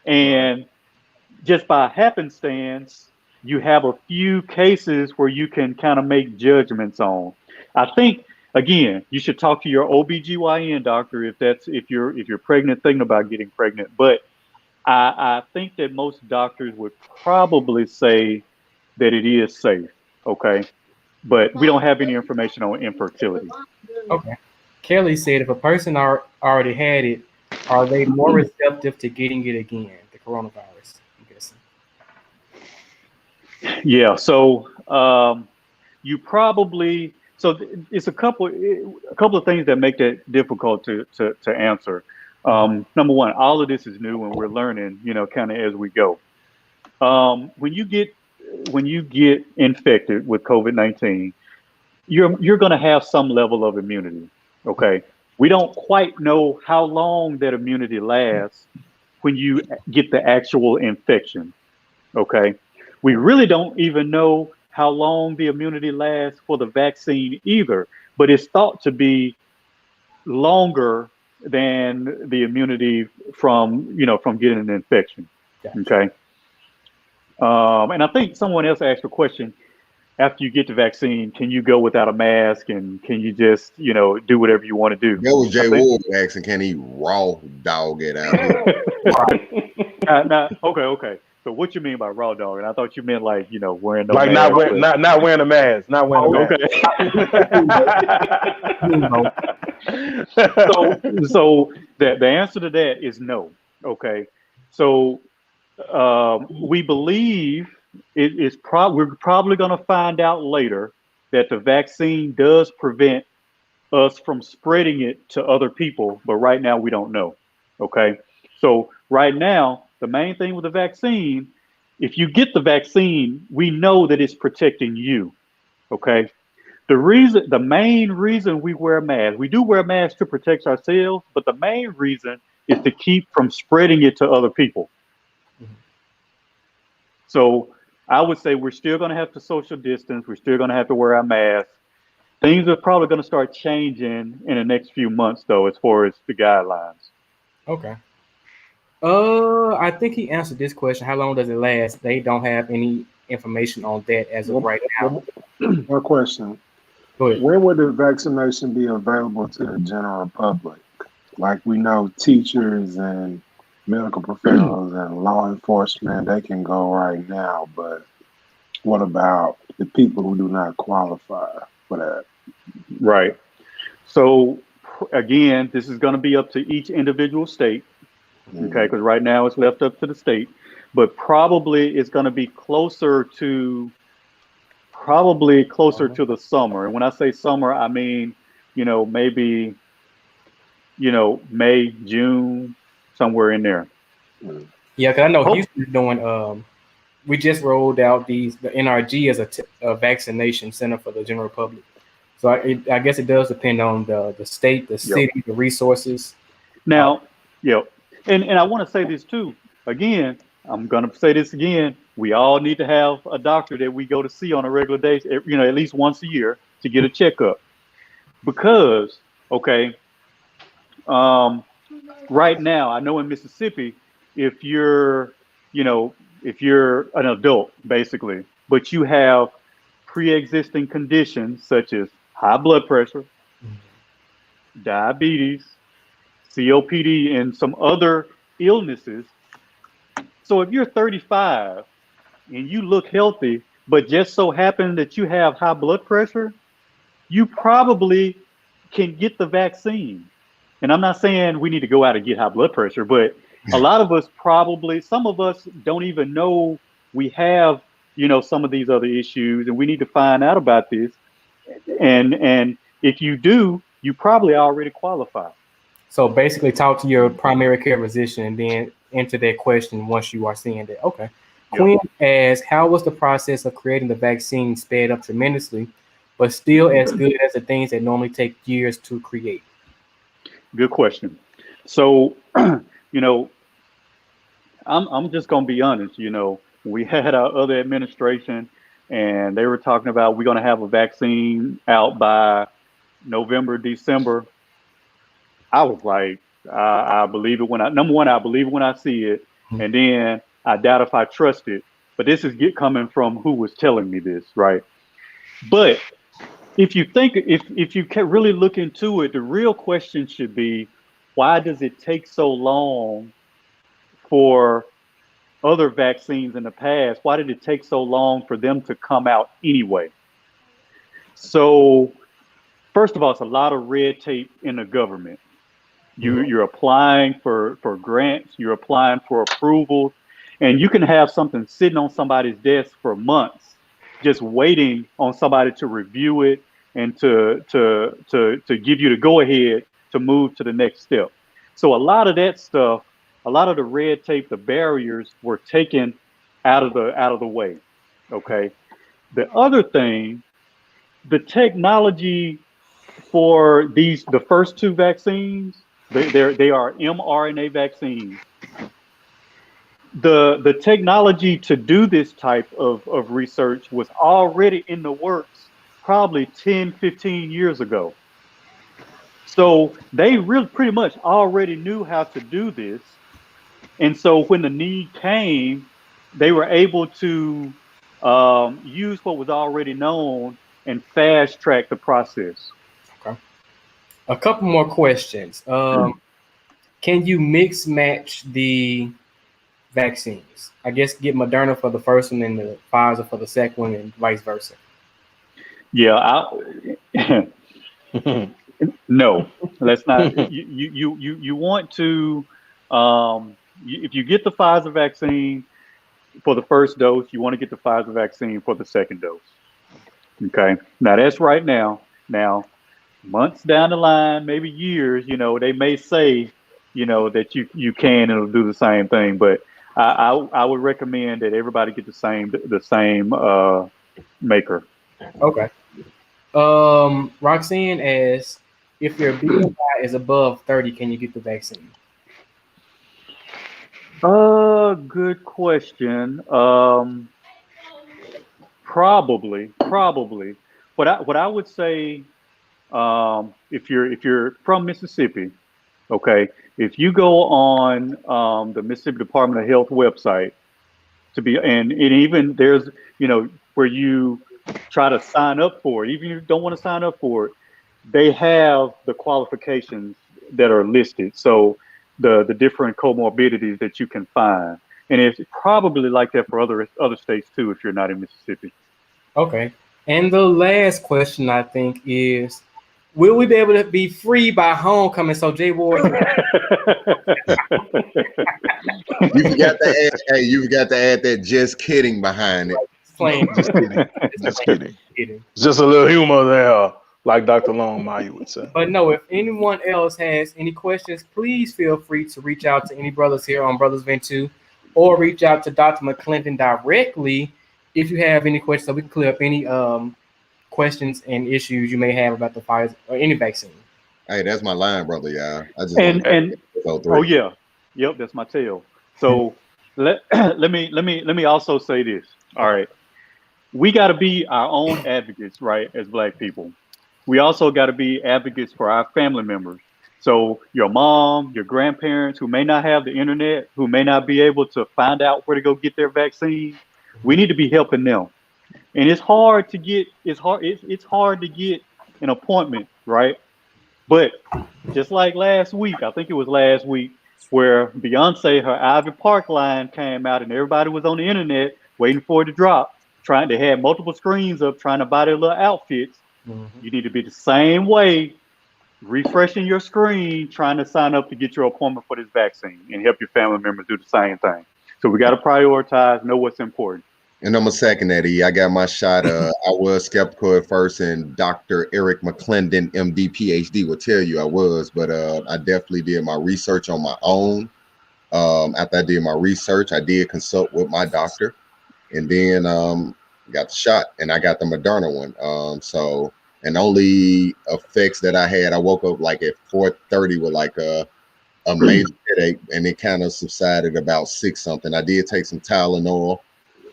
And just by happenstance, you have a few cases where you can kind of make judgments on. I think, again, you should talk to your OBGYN doctor if you're pregnant, thinking about getting pregnant. But I think that most doctors would probably say that it is safe, okay? But we don't have any information on infertility. Okay. Kelly said, if a person already had it, are they more receptive to getting it again, the coronavirus? I'm guessing. Yeah. So you probably it's a couple of things that make that difficult to answer. Number one, all of this is new and we're learning, kind of as we go. When you get infected with COVID-19, you're going to have some level of immunity. Okay. We don't quite know how long that immunity lasts when you get the actual infection. Okay. We really don't even know how long the immunity lasts for the vaccine either, but it's thought to be longer than the immunity from getting an infection. Gotcha. Okay. And I think someone else asked a question. After you get the vaccine, can you go without a mask, and can you just, do whatever you want to do? That was Jay Ward asking, can he raw dog it out here? Okay. So what you mean by raw dog? And I thought you meant like, wearing the like mask. not wearing a mask, not wearing a mask. So the answer to that is no. Okay. So we believe we're probably going to find out later that the vaccine does prevent us from spreading it to other people, but right now we don't know. Okay. So right now, the main thing with the vaccine, if you get the vaccine, we know that it's protecting you. Okay. The main reason we wear masks, we do wear masks to protect ourselves, but the main reason is to keep from spreading it to other people. So I would say we're still going to have to social distance. We're still going to have to wear our masks. Things are probably going to start changing in the next few months, though, as far as the guidelines. Okay. I think he answered this question. How long does it last? They don't have any information on that as of right now. One question. Go ahead. When would the vaccination be available to the general public? Like we know teachers and medical professionals and law enforcement, they can go right now, but what about the people who do not qualify for that? Right. So again, this is going to be up to each individual state. Okay, because right now it's left up to the state, but probably it's going to be closer to the summer. And when I say summer, I mean, maybe, May, June, somewhere in there. Yeah, because I know Houston's doing. We just rolled out the NRG as a vaccination center for the general public. So I guess it does depend on the state, the city, the resources. Now, and I want to say this too. Again, I'm going to say this again. We all need to have a doctor that we go to see on a regular basis, at least once a year to get a checkup. Because, okay, right now, I know in Mississippi, if you're an adult, basically, but you have pre-existing conditions such as high blood pressure, diabetes, COPD, and some other illnesses. So if you're 35 and you look healthy, but just so happen that you have high blood pressure, you probably can get the vaccine. And I'm not saying we need to go out and get high blood pressure, but a lot of us some of us don't even know we have, some of these other issues, and we need to find out about this. And if you do, you probably already qualify. So basically talk to your primary care physician and then answer that question once you are seeing that. Okay. Yep. Quinn asks, how was the process of creating the vaccine sped up tremendously, but still as good as the things that normally take years to create? Good question. So, you know, I'm just gonna be honest. You know, we had our other administration, and they were talking about we're gonna have a vaccine out by November, December. I was like, I believe it when I number one, I believe it when I see it, and then I doubt if I trust it. But this is coming from who was telling me this, right? But if you think, if you can really look into it, the real question should be, why does it take so long for other vaccines in the past? Why did it take so long for them to come out anyway? So, first of all, it's a lot of red tape in the government. You're applying for grants, you're applying for approvals, and you can have something sitting on somebody's desk for months, just waiting on somebody to review it and to give you the go ahead to move to the next step. So a lot of that stuff, a lot of the red tape, the barriers were taken out of the way. Okay. The other thing, the technology for the first two vaccines, they are mRNA vaccines. The technology to do this type of research was already in the works probably 10, 15 years ago. So they really pretty much already knew how to do this. And so when the need came, they were able to use what was already known and fast track the process. Okay. A couple more questions. Can you mix match the vaccines? I guess get Moderna for the first one and the Pfizer for the second one, and vice versa. Yeah, no, let's not. You want to, if you get the Pfizer vaccine for the first dose, you want to get the Pfizer vaccine for the second dose. Okay, now that's right now. Now, months down the line, maybe years, you know, they may say, you know, that you can and it'll do the same thing, but I would recommend that everybody get the same maker. Okay. Roxanne asks, if your BMI is above 30, can you get the vaccine? Good question. Probably. What I would say, if you're from Mississippi, okay, if you go on the Mississippi Department of Health website and even there's, you know, where you try to sign up for it, even if you don't want to sign up for it, they have the qualifications that are listed. So the different comorbidities that you can find. And it's probably like that for other states too, if you're not in Mississippi. Okay. And the last question, I think, is, will we be able to be free by homecoming? So Jay Ward. You've got to add that just kidding behind it. Just kidding. Just kidding. Just a little humor there, like Dr. Longmire would say. But no, if anyone else has any questions, please feel free to reach out to any brothers here on Brothers Vent 2, or reach out to Dr. McClendon directly if you have any questions, so we can clear up any questions and issues you may have about the Pfizer or any vaccine. Hey, that's my line, brother. Yeah, I just oh yeah, yep, that's my tail. So let me also say this. All right, we got to be our own advocates, right? As Black people, we also got to be advocates for our family members. So your mom, your grandparents who may not have the internet, who may not be able to find out where to go get their vaccine, we need to be helping them. And it's hard to get to get an appointment, right? But just like last week, I think it was last week, where Beyonce, her Ivy Park line came out and everybody was on the internet waiting for it to drop, they had multiple screens up trying to buy their little outfits. Mm-hmm. You need to be the same way, refreshing your screen, trying to sign up to get your appointment for this vaccine and help your family members do the same thing. So we got to prioritize, know what's important. And I'm a second that I got my shot. I was skeptical at first, and Dr. Eric McClendon, MD, PhD, will tell you I was, but I definitely did my research on my own. After I did my research, I did consult with my doctor, and then got the shot, and I got the Moderna one. and only effects that I had, I woke up like at 4:30 with like a major headache, and it kind of subsided about 6 something. I did take some Tylenol,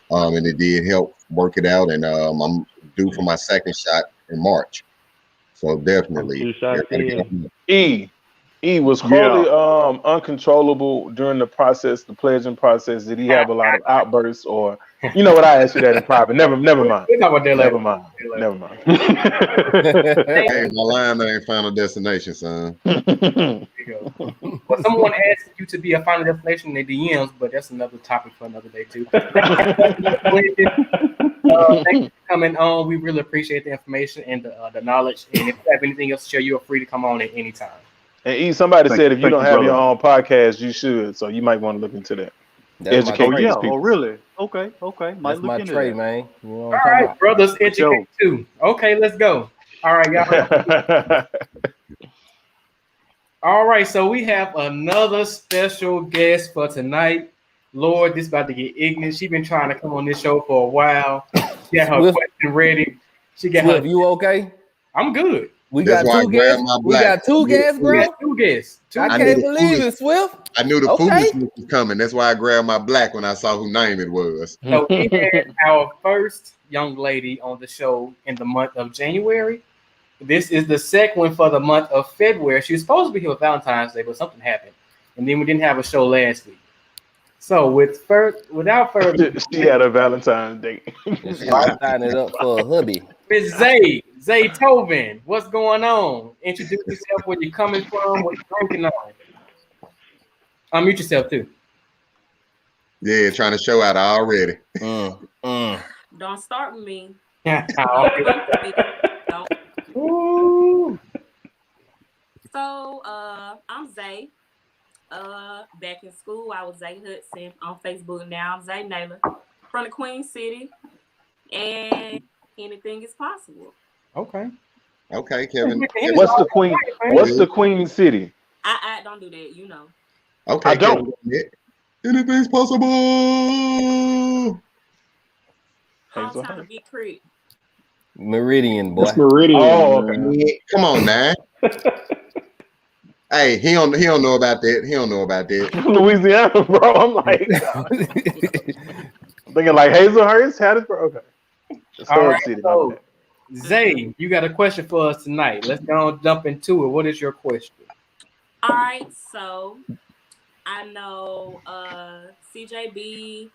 and it did help work it out. And I'm due for my second shot in March, so definitely. 2 shots in. E was Harley uncontrollable during the process, the pledging process? Did he have a lot of outbursts, or you know what? I asked you that in private. Never mind. We'll talk about that later. Never mind. Hey, my line ain't Final Destination, son. Well, someone asked you to be a Final Destination in the DMs, but that's another topic for another day too. Thank you for coming on. We really appreciate the information and the knowledge. And if you have anything else to share, you are free to come on at any time. And E, somebody said if you don't have your own podcast, you should. So you might want to look into that. Educate these people. Oh, really? Okay. Might That's look my into trade, that. man. You know All right, brothers, educate too. Okay, let's go. All right, y'all. All right, so we have another special guest for tonight. Lord, this is about to get ignorant. She's been trying to come on this show for a while. She got her question ready. She got her. You okay? I'm good. We got 2 guests. We got 2 guests, bro. We got 2 guests. I can't believe it, Swift. I knew the foolishness was coming. That's why I grabbed my black when I saw whose name it was. So we had our first young lady on the show in the month of January. This is the second one for the month of February. She was supposed to be here for Valentine's Day, but something happened. And then we didn't have a show last week. So without further she had a Valentine's Day. She's tying it up for a hubby. It's Zay Tobin. What's going on? Introduce yourself, where you're coming from, what you're drinking on. Unmute yourself too. Yeah, trying to show out already. Don't start with me. Ooh. So I'm Zay. Back in school, I was Zay Hudson. On Facebook now, I'm Zay Naylor from the Queen City. And anything is possible. Okay, Kevin. What's the Queen City? I don't do that, you know. Okay, I don't. Anything's possible. Hometown of Big Creek. Meridian, boy. It's Meridian. Oh, okay. Come on now. Hey, he don't know about that. He don't know about that. Louisiana, bro. I'm like thinking like Hazelhurst, Hattiesburg. Okay. All right, so Zay, you got a question for us tonight. Let's go and jump into it. What is your question? All right, so I know CJB,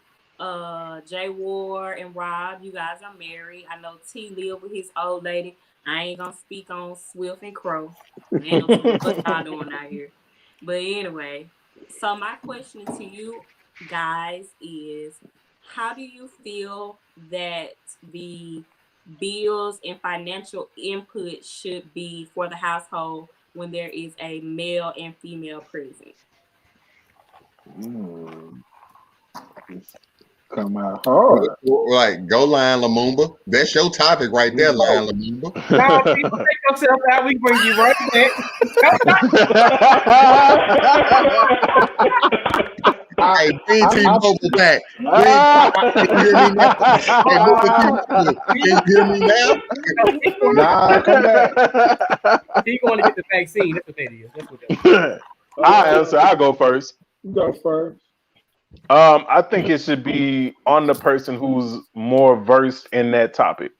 J Ward, and Rob, you guys are married. I know T live with his old lady. I ain't gonna speak on Swift and Crow. Ain't no what y'all doing out here. But anyway, so my question to you guys is, how do you feel that the bills and financial input should be for the household when there is a male and female present? Come out hard. Like, go Lion Lumumba. That's your topic right there, Lion Lumumba. No, people take yourself out. We bring you right back. Hey, BT Mobile back. Can you hear me now? Can you hear me now? Nah, come back. He's going to get the vaccine. That's what that is. That's what that is. I'll answer. I'll go first. Go first. I think it should be on the person who's more versed in that topic.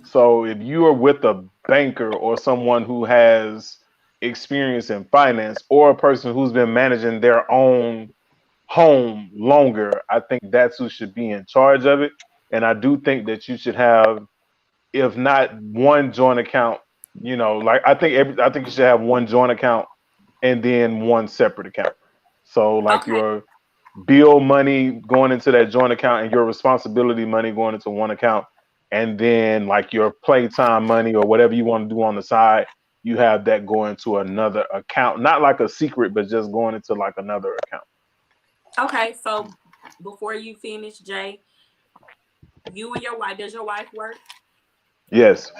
So if you are with a banker or someone who has experience in finance, or a person who's been managing their own home longer, I think that's who should be in charge of it. And I do think that you should have, if not one joint account, you know, like I think you should have one joint account and then one separate account. So like your bill money going into that joint account and your responsibility money going into one account, and then like your playtime money or whatever you want to do on the side, you have that going to another account, not like a secret, but just going into like another account. Okay, so before you finish, Jay, you and your wife, does your wife work? Yes.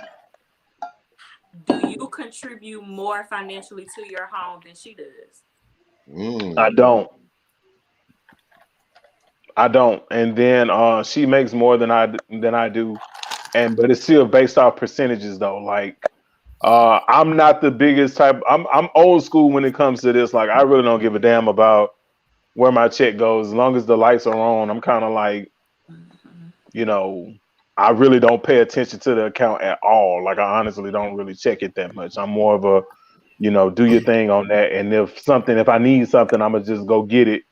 Do you contribute more financially to your home than she does? I don't. And then she makes more than I do. But it's still based off percentages though. Like I'm not the biggest type. I'm old school when it comes to this. Like, I really don't give a damn about where my check goes as long as the lights are on. I'm kind of like, you know, I really don't pay attention to the account at all. Like, I honestly don't really check it that much. I'm more of a, you know, do your thing on that. And if I need something, I'm gonna just go get it.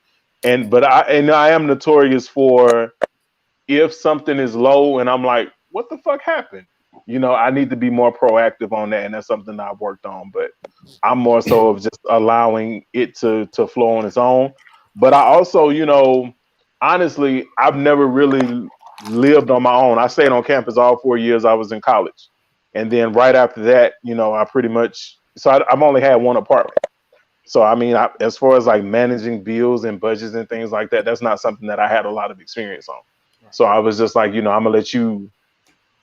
But I am notorious for, if something is low and I'm like, what the fuck happened? You know, I need to be more proactive on that, and that's something that I've worked on. But I'm more so of just allowing it to flow on its own. But I also, you know, honestly, I've never really lived on my own. I stayed on campus all 4 years I was in college. And then right after that, you know, I've only had one apartment. So, I mean, as far as like managing bills and budgets and things like that, that's not something that I had a lot of experience on. So I was just like, you know, I'm gonna let you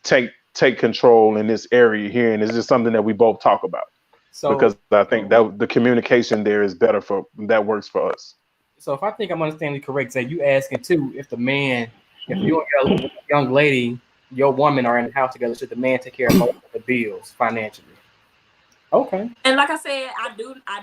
take control in this area here, and it's just something that we both talk about. So, because I think that the communication there is better that works for us. So if I think I'm understanding correct, say you asking too, if you and your young lady, your woman are in the house together, should the man take care of most of the bills financially? Okay. And like I said, I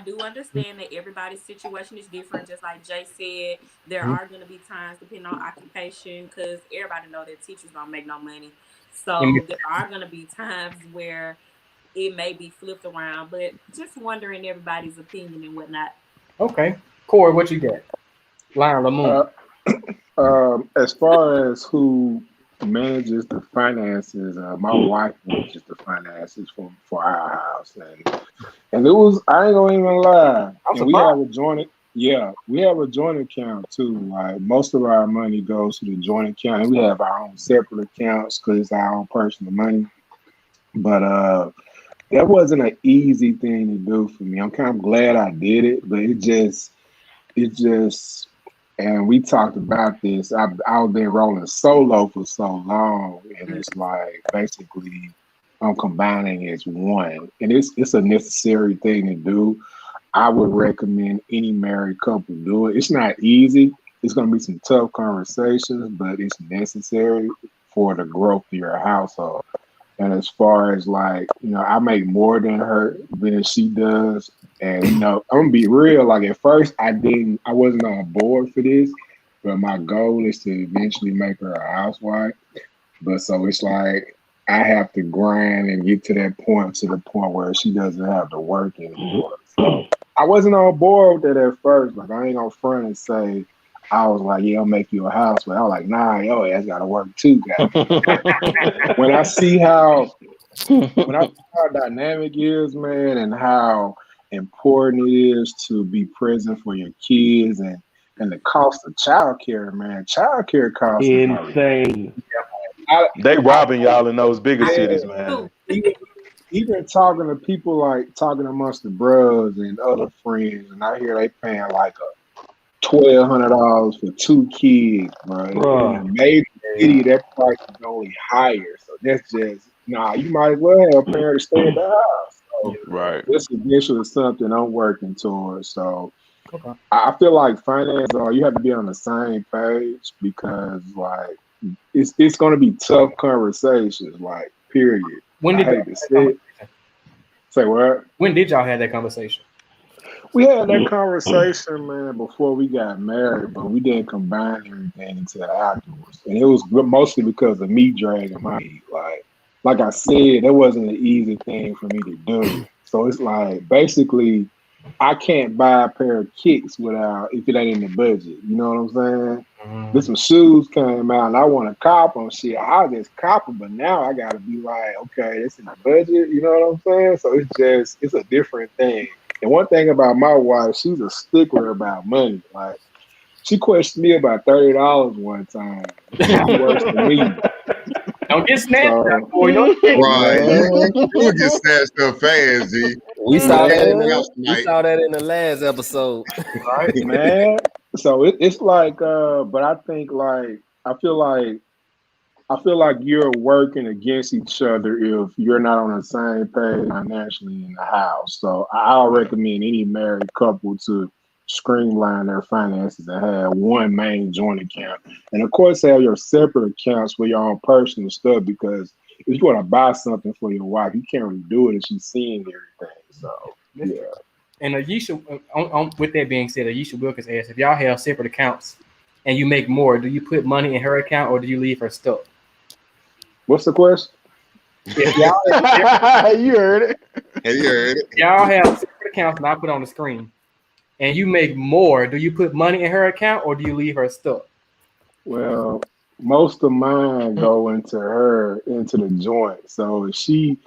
do understand that everybody's situation is different. Just like Jay said, there are going to be times, depending on occupation, because everybody know that teachers don't make no money. So there are going to be times where it may be flipped around, but just wondering everybody's opinion and whatnot. Okay. Corey, what you got? Lion Lamont. As far as who manages the finances, my wife manages the finances for our house, and it was, I ain't gonna even lie, and we have a joint account too. Like, most of our money goes to the joint account, and we have our own separate accounts because it's our own personal money. But that wasn't an easy thing to do for me. I'm kind of glad I did it, but it just, and we talked about this. I've been rolling solo for so long, and it's like basically I'm combining as one, and it's a necessary thing to do. I would recommend any married couple do it. It's not easy. It's going to be some tough conversations, but it's necessary for the growth of your household. And as far as like, you know, I make more than she does. And, you know, I'm gonna be real. Like, at first I wasn't on board for this, but my goal is to eventually make her a housewife. But so it's like, I have to grind and get to the point where she doesn't have to work anymore. So I wasn't on board with that at first. Like, I ain't gonna front and say, I was like, yeah, I'll make you a house. But I was like, nah, yo, ass gotta work too, guys. When I see how dynamic is, man, and how important it is to be present for your kids, and the cost of childcare, man. Childcare costs insane. They robbing y'all in those bigger cities, man. Even talking to people, like talking amongst the bros and other friends, and I hear they paying like $1,200 for 2 kids, bro. In a major city, that price is only higher. So that's just, you might as well have a parent to stay at the house. So right. This eventually is something I'm working towards. So I feel like you have to be on the same page, because like it's going to be tough conversations, like, period. When did Say what? When did y'all have that conversation? We had that conversation, man, before we got married, but we didn't combine everything until afterwards. And it was mostly because of me dragging my feet. Like I said, that wasn't an easy thing for me to do. So it's like, basically, I can't buy a pair of kicks if it ain't in the budget. You know what I'm saying? There's some shoes came out and I want to cop them. Shit, I just cop them, but now I got to be like, okay, it's in the budget. You know what I'm saying? So it's a different thing. And one thing about my wife, she's a stickler about money. Like, she questioned me about $30 one time. She works for me. Don't get snatched up, boy. Right. You get snatched up fast, G. We saw that in the last episode. Right, man. So it's like, but I think, like, I feel like you're working against each other if you're not on the same page financially in the house. So I'll recommend any married couple to streamline their finances and have one main joint account. And of course, have your separate accounts for your own personal stuff, because if you want to buy something for your wife, you can't really do it if she's seeing everything. So yeah. And Ayesha, with that being said, Ayesha Wilkins asked, if y'all have separate accounts and you make more, do you put money in her account or do you leave her stuck? What's the question? If y'all you heard it. You heard it. Y'all have separate accounts, and I put on the screen, and you make more, do you put money in her account or do you leave her stuck? Well, most of mine go into the joint. So if she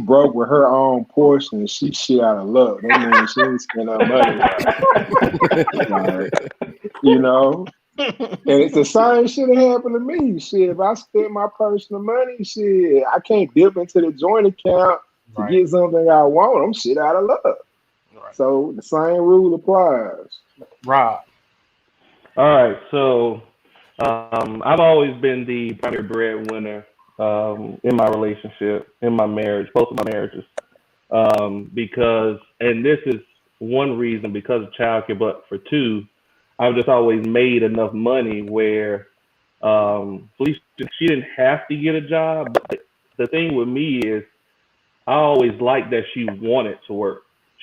broke with her own portion, she shit out of luck. That means she ain't spend her money right. You know? And it's the same shit that happened to me. Shit, if I spend my personal money, shit, I can't dip into the joint account to get something I want. I'm shit out of luck. Right. So the same rule applies. Rob. All right, so I've always been the primary breadwinner in my relationship, in my marriage, both of my marriages, because, and this is one reason because of childcare, but for two, I've just always made enough money where she didn't have to get a job. But the thing with me is I always liked that she wanted to work.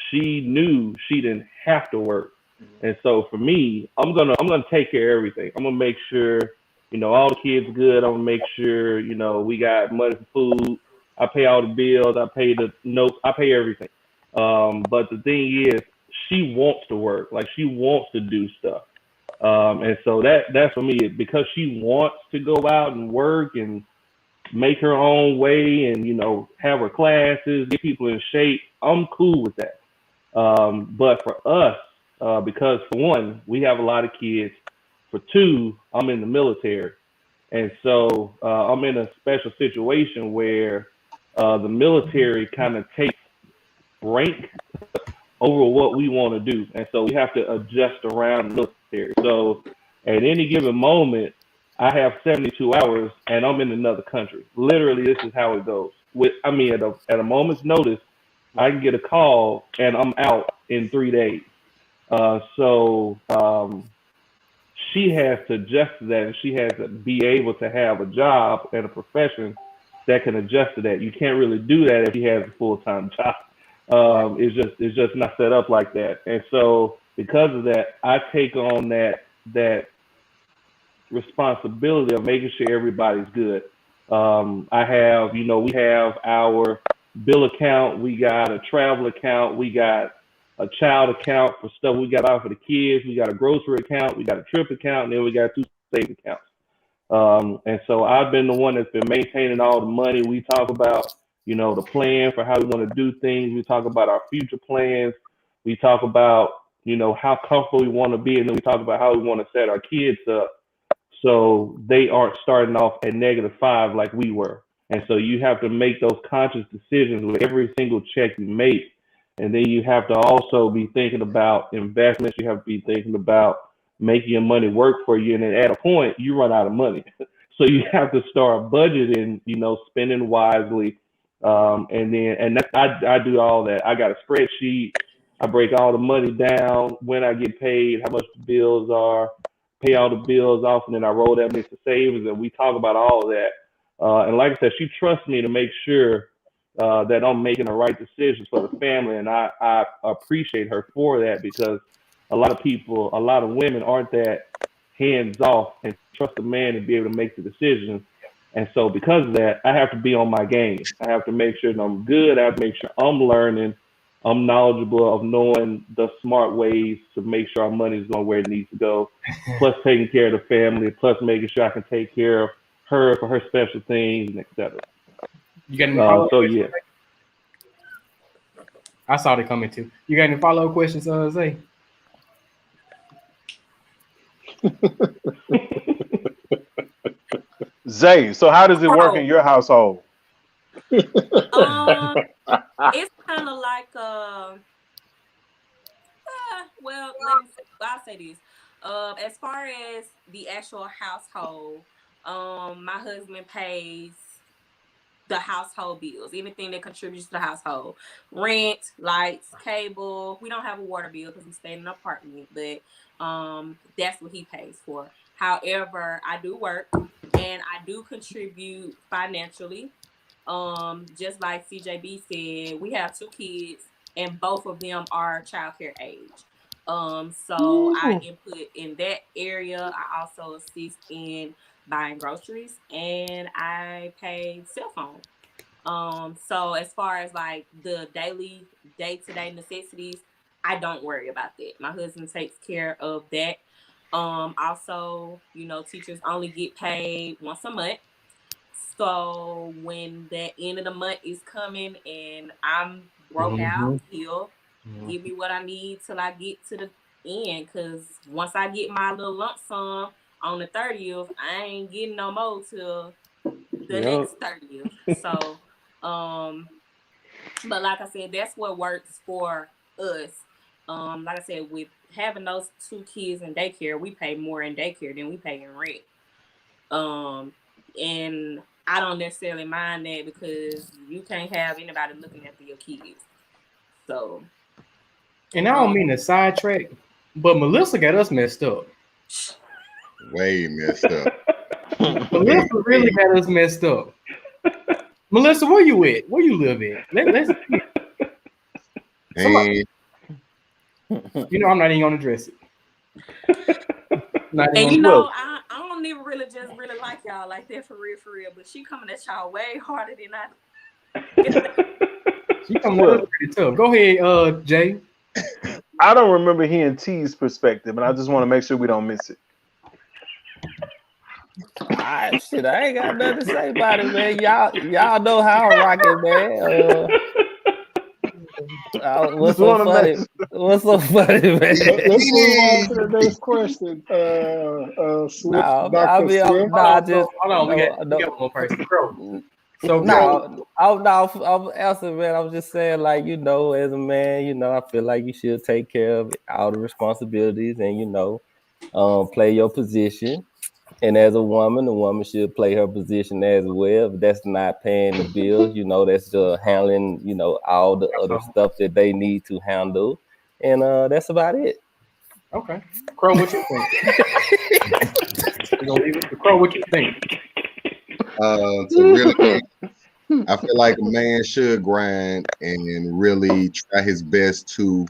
She knew she didn't have to work. And so for me, I'm gonna take care of everything. I'm gonna make sure, all the kids good. I'm gonna make sure, we got money for food. I pay all the bills. I pay the notes. I pay everything. But the thing is, she wants to work. Like, she wants to do stuff. And so that's for me, because she wants to go out and work and make her own way and, have her classes, get people in shape. I'm cool with that. But for us, because for one, we have a lot of kids. For two, I'm in the military. And so I'm in a special situation where the military kind of takes rank over what we want to do. And so we have to adjust around the military. So at any given moment, I have 72 hours and I'm in another country. Literally, this is how it goes. At a moment's notice, I can get a call and I'm out in 3 days. So she has to adjust to that, and she has to be able to have a job and a profession that can adjust to that. You can't really do that if she has a full-time job. It's just not set up like that. And so because of that, I take on that responsibility of making sure everybody's good. I have, we have our bill account, we got a travel account, we got a child account for stuff we got out for the kids, we got a grocery account, we got a trip account, and then we got 2 savings accounts. And so I've been the one that's been maintaining all the money. We talk about, the plan for how we want to do things. We talk about our future plans. We talk about, how comfortable we want to be, and then we talk about how we want to set our kids up so they aren't starting off at -5 like we were. And so you have to make those conscious decisions with every single check you make. And then you have to also be thinking about investments. You have to be thinking about making your money work for you. And then at a point, you run out of money. So you have to start budgeting, spending wisely. I do all that. I got a spreadsheet. I break all the money down, when I get paid, how much the bills are, pay all the bills off, and then I roll that into savings, and we talk about all of that. And like I said, she trusts me to make sure that I'm making the right decisions for the family, and I appreciate her for that, because a lot of women aren't that hands off and trust a man to be able to make the decisions. And so because of that, I have to be on my game. I have to make sure that I'm good. I have to make sure I'm learning. I'm knowledgeable of knowing the smart ways to make sure our money is going where it needs to go, plus taking care of the family, plus making sure I can take care of her for her special things, and etc. You got any follow-up so questions? yeah. I saw they coming too. You got any follow-up questions, Zay? Zay, so how does it work in your household? It's kind of like well, I'll say this. As far as the actual household, my husband pays the household bills, anything that contributes to the household, rent, lights, cable. We don't have a water bill because we stay in an apartment, but that's what he pays for. However, I do work and I do contribute financially. Just like CJB said, we have 2 kids, and both of them are childcare age. So I input in that area. I also assist in buying groceries, and I pay cell phone. So as far as like the daily, day-to-day necessities, I don't worry about that. My husband takes care of that. Also, teachers only get paid once a month. So when the end of the month is coming and I'm broke out, he'll give me what I need till I get to the end. Cause once I get my little lump sum on the 30th, I ain't getting no more till the next 30th. So, but like I said, that's what works for us. Like I said, with having those 2 kids in daycare, we pay more in daycare than we pay in rent. And I don't necessarily mind that because you can't have anybody looking after your kids. So, and I don't mean to sidetrack, but Melissa got us messed up. Way messed up. Melissa really got us messed up. Melissa, where you at? Where you live at? Let's somebody, I'm not even gonna address it. And I don't even really like y'all like that for real, but she coming at y'all way harder than I. She coming at us pretty tough. Go ahead, Jay. I don't remember hearing T's perspective, and I just want to make sure we don't miss it. Shit, I ain't got nothing to say about it, man. Y'all know how I'm rocking, man. What's so funny? What's so funny, man? Let's move on to the next question. Swift, Dr. Swift. Hold on, we got one more person. So I'm answering, man. I was just saying, like, as a man, I feel like you should take care of all the responsibilities and play your position. And as a woman, the woman should play her position as well. If that's not paying the bills, that's just handling, all the other stuff that they need to handle. And that's about it. Okay. Crow, what you think? We're gonna leave it to Crow, what you think? I feel like a man should grind and really try his best to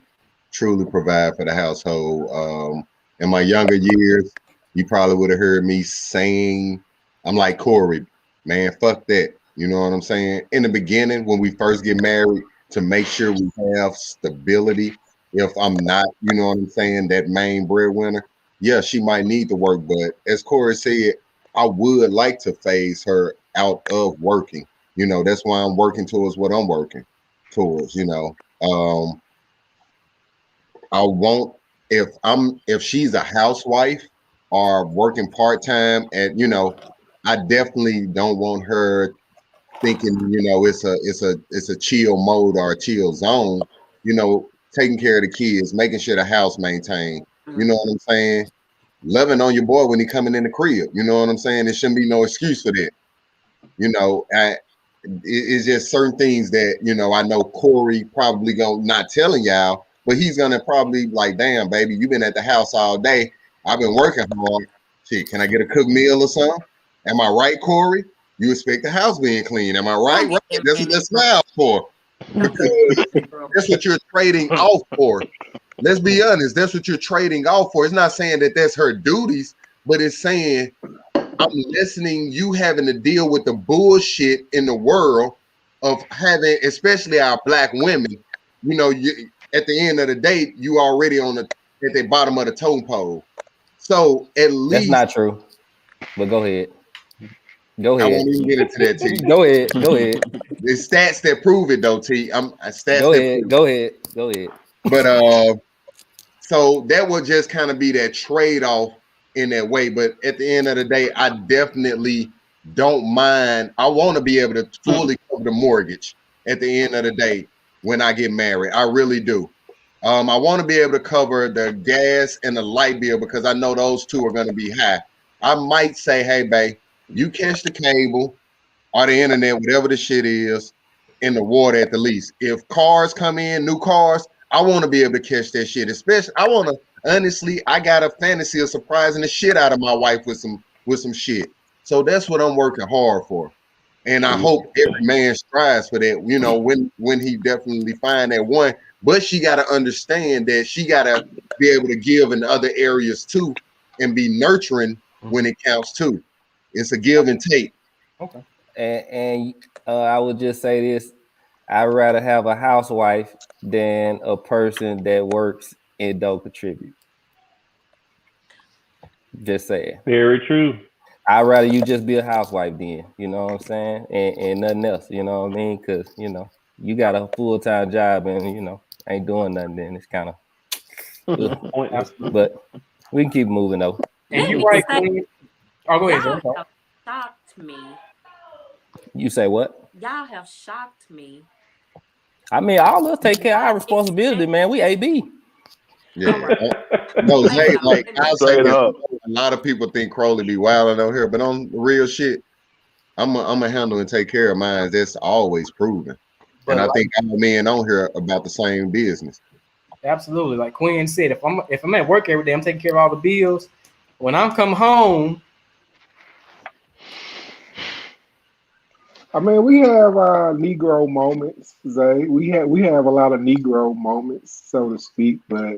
truly provide for the household. In my younger years, you probably would have heard me saying, I'm like Corey, man, fuck that. You know what I'm saying? In the beginning, when we first get married, to make sure we have stability, if I'm not, you know what I'm saying, that main breadwinner, yeah, she might need to work. But as Corey said, I would like to phase her out of working. That's why I'm working towards what I'm working towards, I won't, if she's a housewife or working part-time I definitely don't want her thinking, it's a chill mode or a chill zone, taking care of the kids, making sure the house maintained. You know what I'm saying? Loving on your boy when he coming in the crib. You know what I'm saying? There shouldn't be no excuse for that. It's just certain things that, I know Corey probably gonna not telling y'all, but he's gonna probably like, damn, baby, you've been at the house all day. I've been working hard. Shit, can I get a cooked meal or something? Am I right, Corey? You expect the house being clean. Am I right? Right. That's what that smiles for. Because that's what you're trading off for. Let's be honest. That's what you're trading off for. It's not saying that that's her duties, but it's saying I'm listening, you having to deal with the bullshit in the world of having, especially our Black women, you at the end of the day, you already at the bottom of the totem pole. So at least that's not true. But go ahead. I won't even get into that, T. Go ahead. There's stats that prove it, though, T. Go ahead. But so that would just kind of be that trade-off in that way. But at the end of the day, I definitely don't mind. I want to be able to fully cover the mortgage at the end of the day when I get married. I really do. I want to be able to cover the gas and the light bill because I know those two are going to be high. I might say, hey, babe, you catch the cable or the internet, whatever the shit is, in the water at the least. If cars come in, new cars, I want to be able to catch that shit. Especially, honestly, I got a fantasy of surprising the shit out of my wife with some shit. So that's what I'm working hard for. And I hope every man strives for that, you know, when he definitely find that one. But she got to understand that she got to be able to give in other areas too and be nurturing when it counts too. It's a give and take. Okay. And I would just say this: I'd rather have a housewife than a person that works and don't contribute. Just saying. Very true. I'd rather you just be a housewife then, you know what I'm saying? And nothing else, you know what I mean? Because, you know, you got a full-time job and, you know, ain't doing nothing, then it's kind of Pointless. But we can keep moving though. And Let you me right, say, Queen. Oh, go ahead, y'all Zay. have shocked me. You say what? Y'all have shocked me. I mean, all of us take care of our responsibility, man. We AB. Yeah. Right. No, Zay, like I'll say Straight this. up. A lot of people think Crowley be wilding out here, but on the real shit, I'm a handle and take care of mine. That's always proven. But And I like, think all men on here about the same business. absolutely, like Quinn said, if I'm at work every day, I'm taking care of all the bills. When I'm come home, I mean, we have Negro moments, Zay. We have a lot of Negro moments, so to speak, but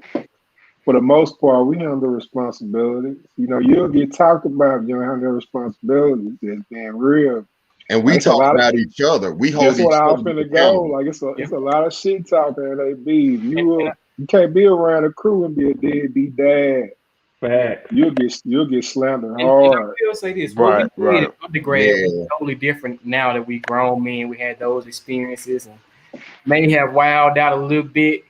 for the most part, we handle responsibilities. You know, you'll get talked about if you don't handle responsibilities. It's being real. And we Like, it's a talk lot of, about each other. We hold that's each what I was other finna go. accountable. Like, it's Yeah. a lot of shit talking at AB. And You can't be around a crew and be a deadbeat dad. Facts. You'll get slandered and I hard. will say this: what Right, we did right. in undergrad Yeah. was totally different. Now that we grown men, we had those experiences and may have wowed out a little bit.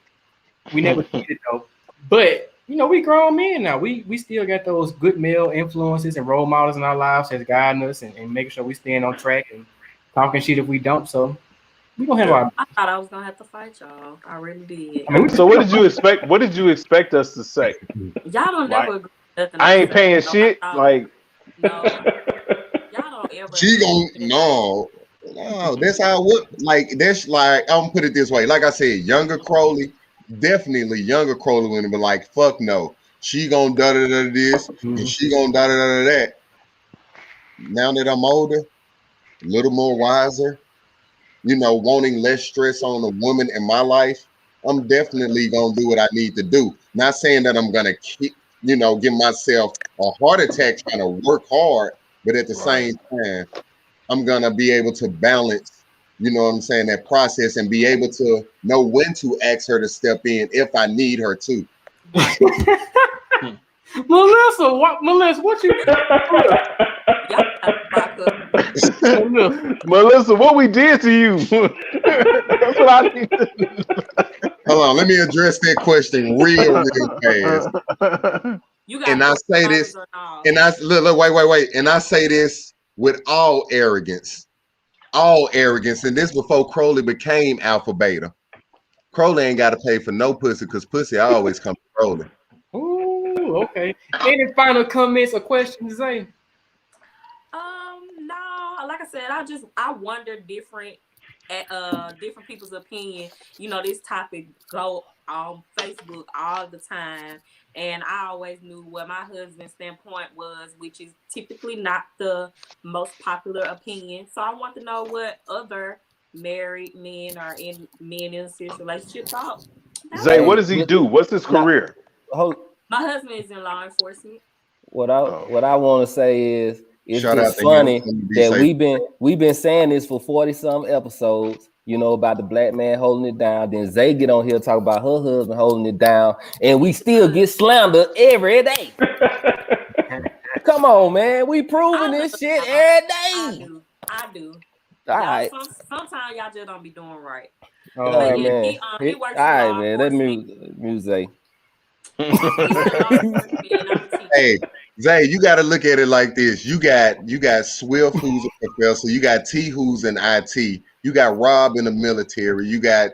We never did it though. But you know, we grown men now. We still got those good male influences and role models in our lives that's guiding us and making sure we stand on track and talking shit if we don't. So we gonna have our. I thought I was gonna have to fight y'all. I really did. I mean, we So what did you expect? What did you expect us to say? Y'all don't Like, never agree with nothing I I ain't say. paying So shit. I thought, Like, no, y'all don't ever She agree gon' with anything. no, that's how what like that's like I'm gonna put it this way. Like I said, younger Crowley, definitely younger Crowley would have been like, fuck no. She gonna da da da this and she gonna da da da that. Now that I'm older, a little more wiser, you know, wanting less stress on a woman in my life, I'm definitely gonna do what I need to do. Not saying that I'm gonna keep, you know, give myself a heart attack trying to work hard, but at the same time, I'm gonna be able to balance, you know what I'm saying, that process and be able to know when to ask her to step in if I need her to. Right. Melissa, what you? Y'all have to back up. Melissa, what we did to you? That's what I need to Hold on, let me address that question real fast. You got And I say this, or no? and I look, wait, and I say this with all arrogance, and this before Crowley became Alpha Beta. Crowley ain't got to pay for no pussy because pussy always come to Crowley. Ooh, okay. Any final comments or questions, Zay? No. Like I said, I wonder different people's opinion. You know, this topic go on Facebook all the time, and I always knew what my husband's standpoint was, which is typically not the most popular opinion. So I want to know what other married men or men in a serious relationship thought. Zay, what does he do? What's his career? My husband is in law enforcement. What I want to say is it's Shout out just to funny him. that we've been saying this for 40-some episodes, you know, about the black man holding it down. Then Zay get on here talk about her husband holding it down, and we still get slandered every day. Come on, man. We proving this shit every day. I do. All right. Sometimes y'all just don't be doing right. All right, man. He works all right, in law man. Let enforcement. music. Hey, Zay, you got to look at it like this. You got Swift, who's a professor. You got T, who's in IT. You got Rob in the military. You got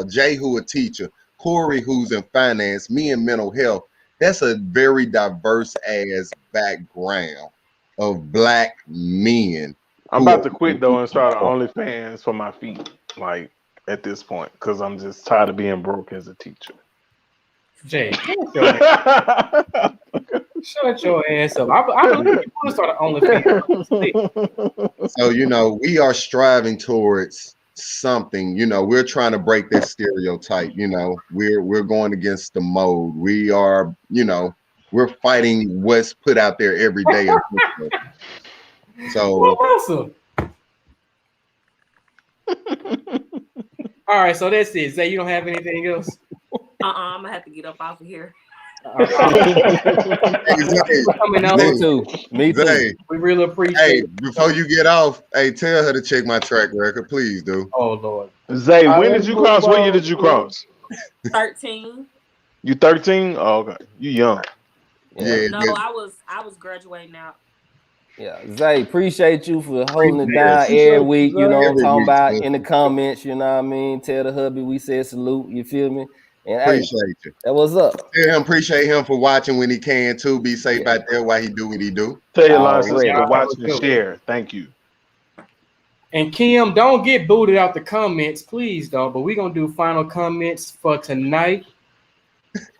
Jay, who a teacher. Corey, who's in finance. Me in mental health. That's a very diverse ass background of black men. I'm about to quit though and start an OnlyFans for my feet. Like at this point, because I'm just tired of being broke as a teacher. Jay, Shut your ass up. I believe you want to start an OnlyFans. So, we are striving towards something. We're trying to break that stereotype. We're going against the mode. We are, we're fighting what's put out there every day. So, Awesome. All right, so that's it. Zay, you don't have anything else? I'm gonna have to get up off of here. Me too. Zay, We really appreciate hey, it. before you get off, hey, tell her to check my track record, please, dude. Oh Lord. Zay, when did you cross? What year did you cross? 13. You 13? Oh, okay. You young. Yeah. No, I was graduating out. Yeah, Zay, appreciate you for holding it down every week. You know what I'm talking about in the comments. You know what I mean? Tell the hubby we said salute. You feel me? And Appreciate you. That was up. Tell him appreciate him for watching when he can too. Be safe out there while he do what he do. Tell your line sister to watch and share. Thank you. And Kim, don't get booted out the comments, please, though. But we're gonna do final comments for tonight.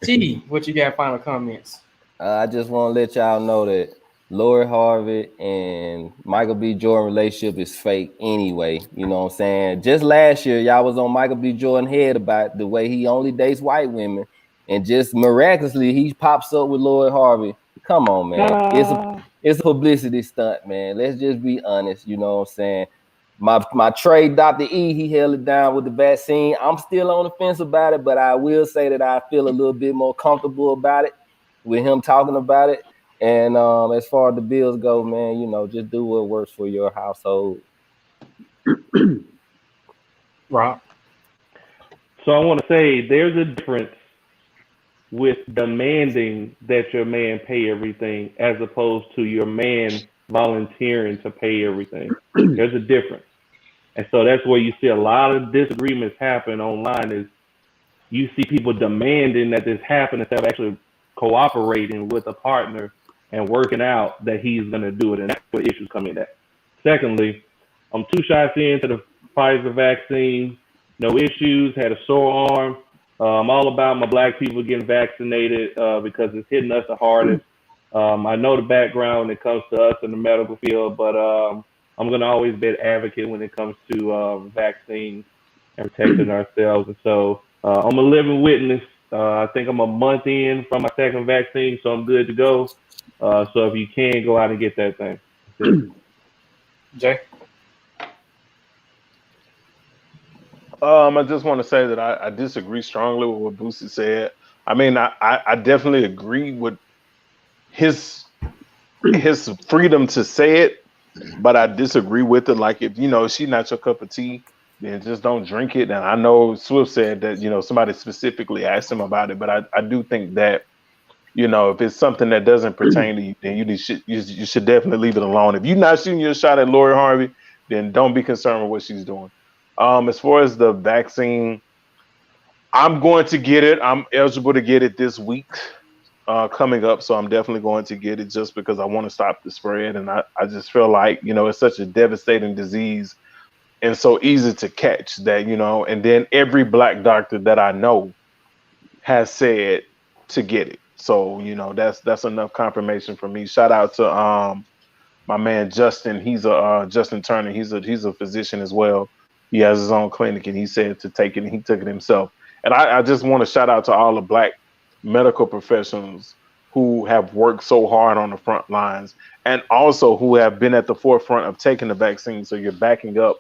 T, what you got? Final comments. I just want to let y'all know that Lori Harvey and Michael B. Jordan relationship is fake anyway. You know what I'm saying? Just last year, y'all was on Michael B. Jordan head about the way he only dates white women, and just miraculously he pops up with Lori Harvey. Come on, man. It's a publicity stunt, man. Let's just be honest. You know what I'm saying? My trade, Dr. E, he held it down with the vaccine. I'm still on the fence about it, but I will say that I feel a little bit more comfortable about it with him talking about it. And as far as the bills go, man, just do what works for your household. Rob. So I want to say there's a difference with demanding that your man pay everything as opposed to your man volunteering to pay everything. There's a difference. And so that's where you see a lot of disagreements happen online is you see people demanding that this happen instead of actually cooperating with a partner and working out that he's going to do it. And that's where issues come in at. Secondly, I'm 2 shots into the Pfizer vaccine, no issues, had a sore arm. I'm all about my black people getting vaccinated because it's hitting us the hardest. I know the background when it comes to us in the medical field, but I'm going to always be an advocate when it comes to vaccines and protecting ourselves. And so I'm a living witness. I think I'm a month in from my second vaccine, so I'm good to go. So if you can, go out and get that thing. Jay? I just want to say that I disagree strongly with what Boosie said. I mean, I definitely agree with his freedom to say it, but I disagree with it. Like, if she's not your cup of tea, then just don't drink it. And I know Swift said that somebody specifically asked him about it, but I do think that if it's something that doesn't pertain to you, then you should definitely leave it alone. If you're not shooting your shot at Lori Harvey, then don't be concerned with what she's doing. As far as the vaccine, I'm going to get it. I'm eligible to get it this week coming up, so I'm definitely going to get it just because I want to stop the spread. And I just feel like, it's such a devastating disease and so easy to catch that, and then every black doctor that I know has said to get it. So, that's enough confirmation for me. Shout out to my man Justin. He's a Justin Turner. He's a physician as well. He has his own clinic, and he said to take it, and he took it himself. And I just want to shout out to all the black medical professionals who have worked so hard on the front lines and also who have been at the forefront of taking the vaccine. So you're backing up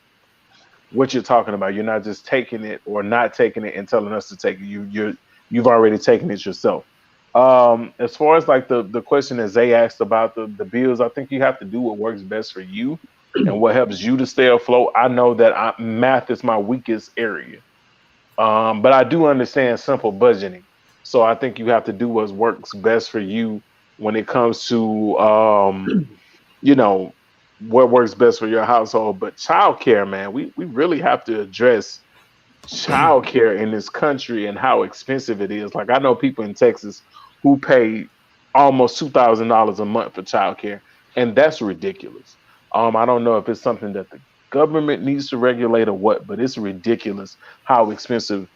what you're talking about. You're not just taking it or not taking it and telling us to take it. You've already taken it yourself. As far as like the question that Zay asked about the bills, I think you have to do what works best for you and what helps you to stay afloat. I know that math is my weakest area, but I do understand simple budgeting. So I think you have to do what works best for you when it comes to, what works best for your household. But childcare, man, we really have to address childcare in this country and how expensive it is. Like, I know people in Texas who pay almost $2,000 a month for childcare, and that's ridiculous. I don't know if it's something that the government needs to regulate or what, but it's ridiculous how expensive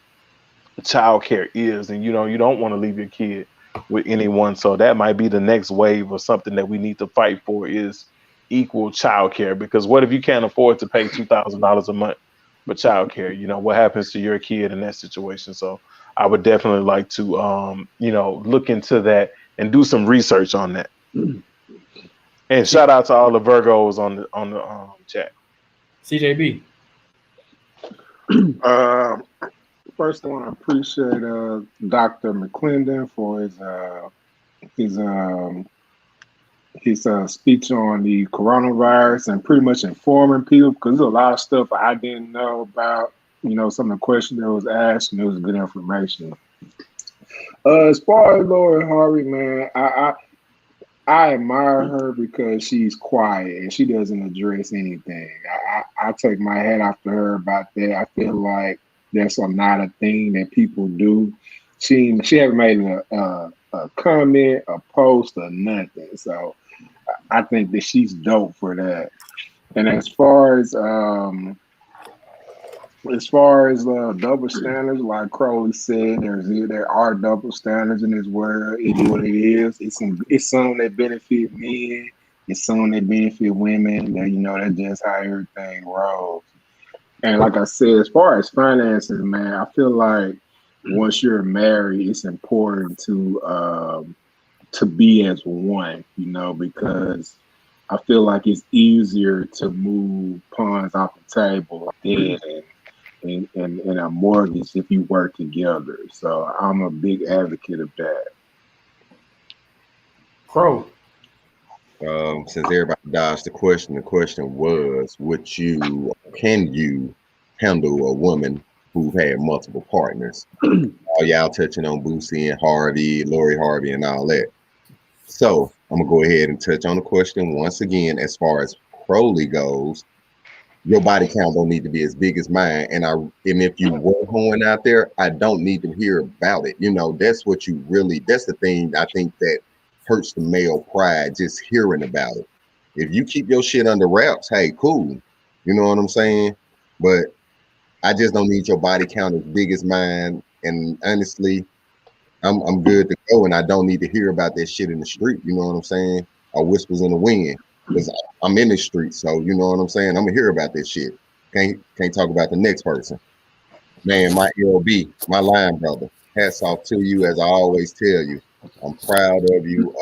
childcare is. And you don't want to leave your kid with anyone. So that might be the next wave or something that we need to fight for is equal childcare. Because what if you can't afford to pay $2,000 a month for childcare? You know, what happens to your kid in that situation? So I would definitely like to, you know, look into that and do some research on that. And shout out to all the Virgos on the chat. CJB. First, I want to appreciate Dr. McClendon for his speech on the coronavirus and pretty much informing people, because there's a lot of stuff I didn't know about. You know, some of the questions that was asked, and it was good information. As far as Lori Harvey, man, I admire her because she's quiet and she doesn't address anything. I take my hat off to her about that. I feel like that's not a thing that people do. She hasn't made a comment, a post, or nothing. So I think that she's dope for that. And as far as double standards, like Crowley said, there are double standards in this world. It's what it is. It's some that benefit men. It's some that benefit women. That, you know, that's just how everything rolls. And like I said, as far as finances, man, I feel like once you're married, it's important to be as one. You know, because I feel like it's easier to move pawns off the table and a mortgage if you work together. So I'm a big advocate of that. Crow. Since everybody dodged the question was, can you handle a woman who had multiple partners? All y'all touching on Boosie and Harvey, Lori Harvey, and all that. So I'm gonna go ahead and touch on the question once again. As far as Crowley goes, your body count don't need to be as big as mine. And if you were going out there, I don't need to hear about it. You know, that's the thing I think that hurts the male pride, just hearing about it. If you keep your shit under wraps, hey, cool. You know what I'm saying? But I just don't need your body count as big as mine. And honestly, I'm good to go, and I don't need to hear about that shit in the street. You know what I'm saying? Or whispers in the wind. Because I'm in the street, so you know what I'm saying. I'm gonna hear about this shit. Can't talk about the next person. Man, my LB, my line brother. Hats off to you, as I always tell you. I'm proud of you.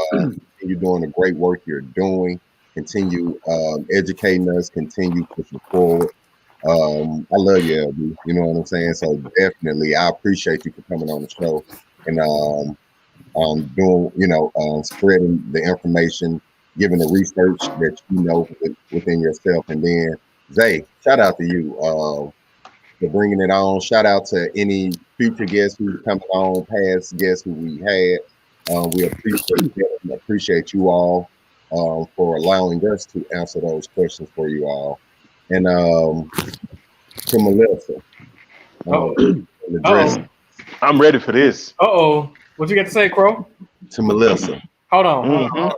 You're doing the great work you're doing. Continue educating us. Continue pushing forward. I love you, LB. You know what I'm saying. So definitely, I appreciate you for coming on the show and doing, spreading the information, giving the research that you know within yourself. And then Zay, shout out to you for bringing it on. Shout out to any future guests who's coming on, past guests who we had. We appreciate you all for allowing us to answer those questions for you all. And to Melissa, I'm ready for this. What you got to say, Crow? To Melissa. Hold on.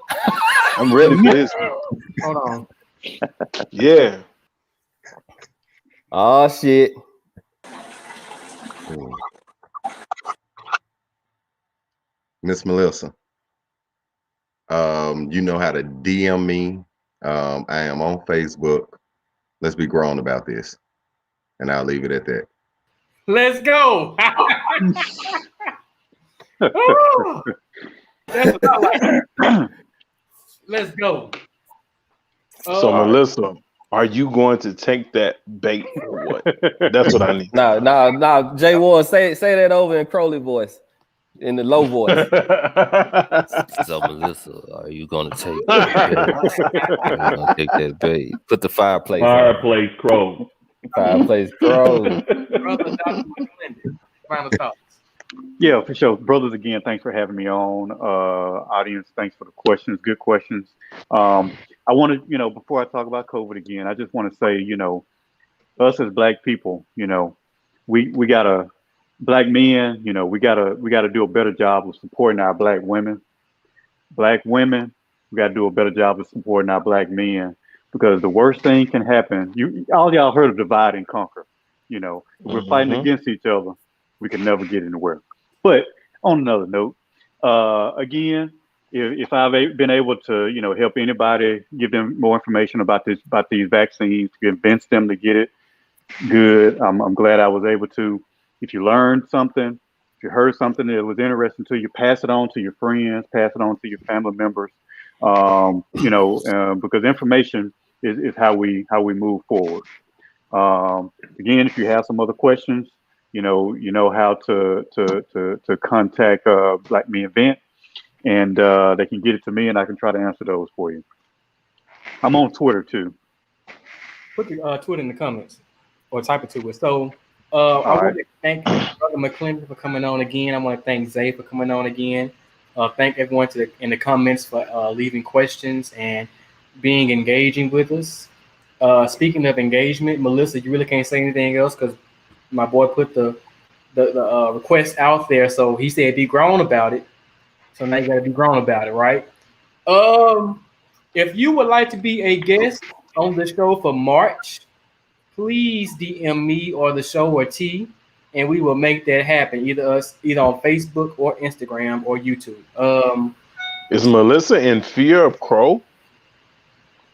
I'm ready for this. Hold on. Yeah. Oh shit. Miss Melissa, you know how to DM me. I am on Facebook. Let's be grown about this, and I'll leave it at that. Let's go. That's what I like. Let's go. So Melissa, are you going to take that bait or what? That's what I need. No. Jay Ward, say that over in Crowley voice, in the low voice. So Melissa, are you gonna take that bait? Put the fireplace. Fireplace Crow. Fireplace Crow. Brother Dr. McClendon, final thoughts. Yeah, for sure. Brothers, again, thanks for having me on. Audience, thanks for the questions. Good questions. I want to, before I talk about COVID again, I just want to say, us as Black people, we gotta, Black men, we gotta do a better job of supporting our Black women. Black women, we gotta do a better job of supporting our Black men, because the worst thing can happen. All y'all heard of divide and conquer. We're fighting against each other. We can never get anywhere. But on another note, Again, if I've been able to, help anybody, give them more information about these vaccines, to convince them to get it, good. I'm glad I was able to. If you learned something, if you heard something that was interesting to you, pass it on to your friends, pass it on to your family members. Because information is how we move forward. Again, if you have some other questions, you know how to contact Black Me Event, and they can get it to me, and I can try to answer those for you. I'm on Twitter too. Put the Twitter in the comments or type it to us. So I want to thank Brother McClendon for coming on again. I want to thank Zay for coming on again. Thank everyone in the comments for leaving questions and being engaging with us. Speaking of engagement, Melissa, you really can't say anything else because my boy put the request out there. So he said be grown about it. So now you got to be grown about it, right? If you would like to be a guest on the show for March, please DM me or the show or T, and we will make that happen. Either on Facebook or Instagram or YouTube. Is Melissa in fear of Crow?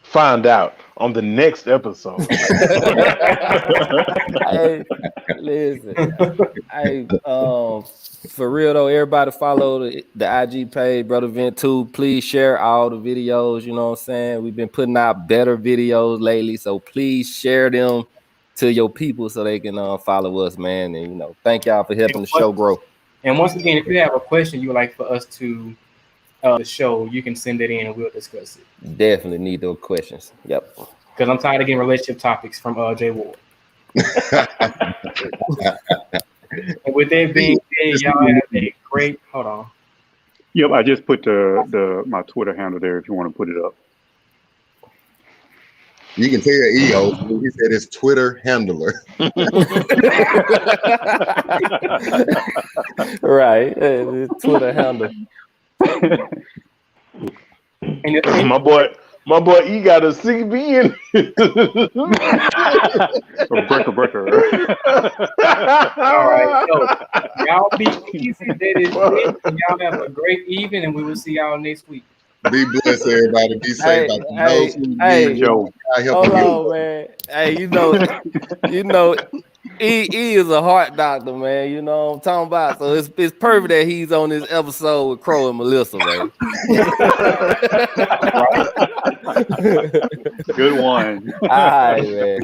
Find out on the next episode. Hey, listen. Hey, for real though, everybody follow the IG page, Brother Vent 2. Please share all the videos. You know what I'm saying? We've been putting out better videos lately, so please share them to your people so they can follow us, man. And thank y'all for helping the show grow. And once again, if you have a question you would like for us to the show, you can send it in and we'll discuss it. Definitely need those questions. Yep. Because I'm tired of getting relationship topics from J Ward. And with that being said, y'all have a great. Hold on. Yep, I just put my Twitter handle there if you want to put it up. You can tell EO. He said his Twitter handler. Right, Twitter handle. And my boy E got a CB in. breaker. All right, so y'all be easy. That is it. And y'all have a great evening, and we will see y'all next week. Be blessed, everybody. Be safe. Hold on, man. Hey, you know, E is a heart doctor, man. You know what I'm talking about. So it's perfect that he's on this episode with Crow and Melissa, man. Good one. All right, man.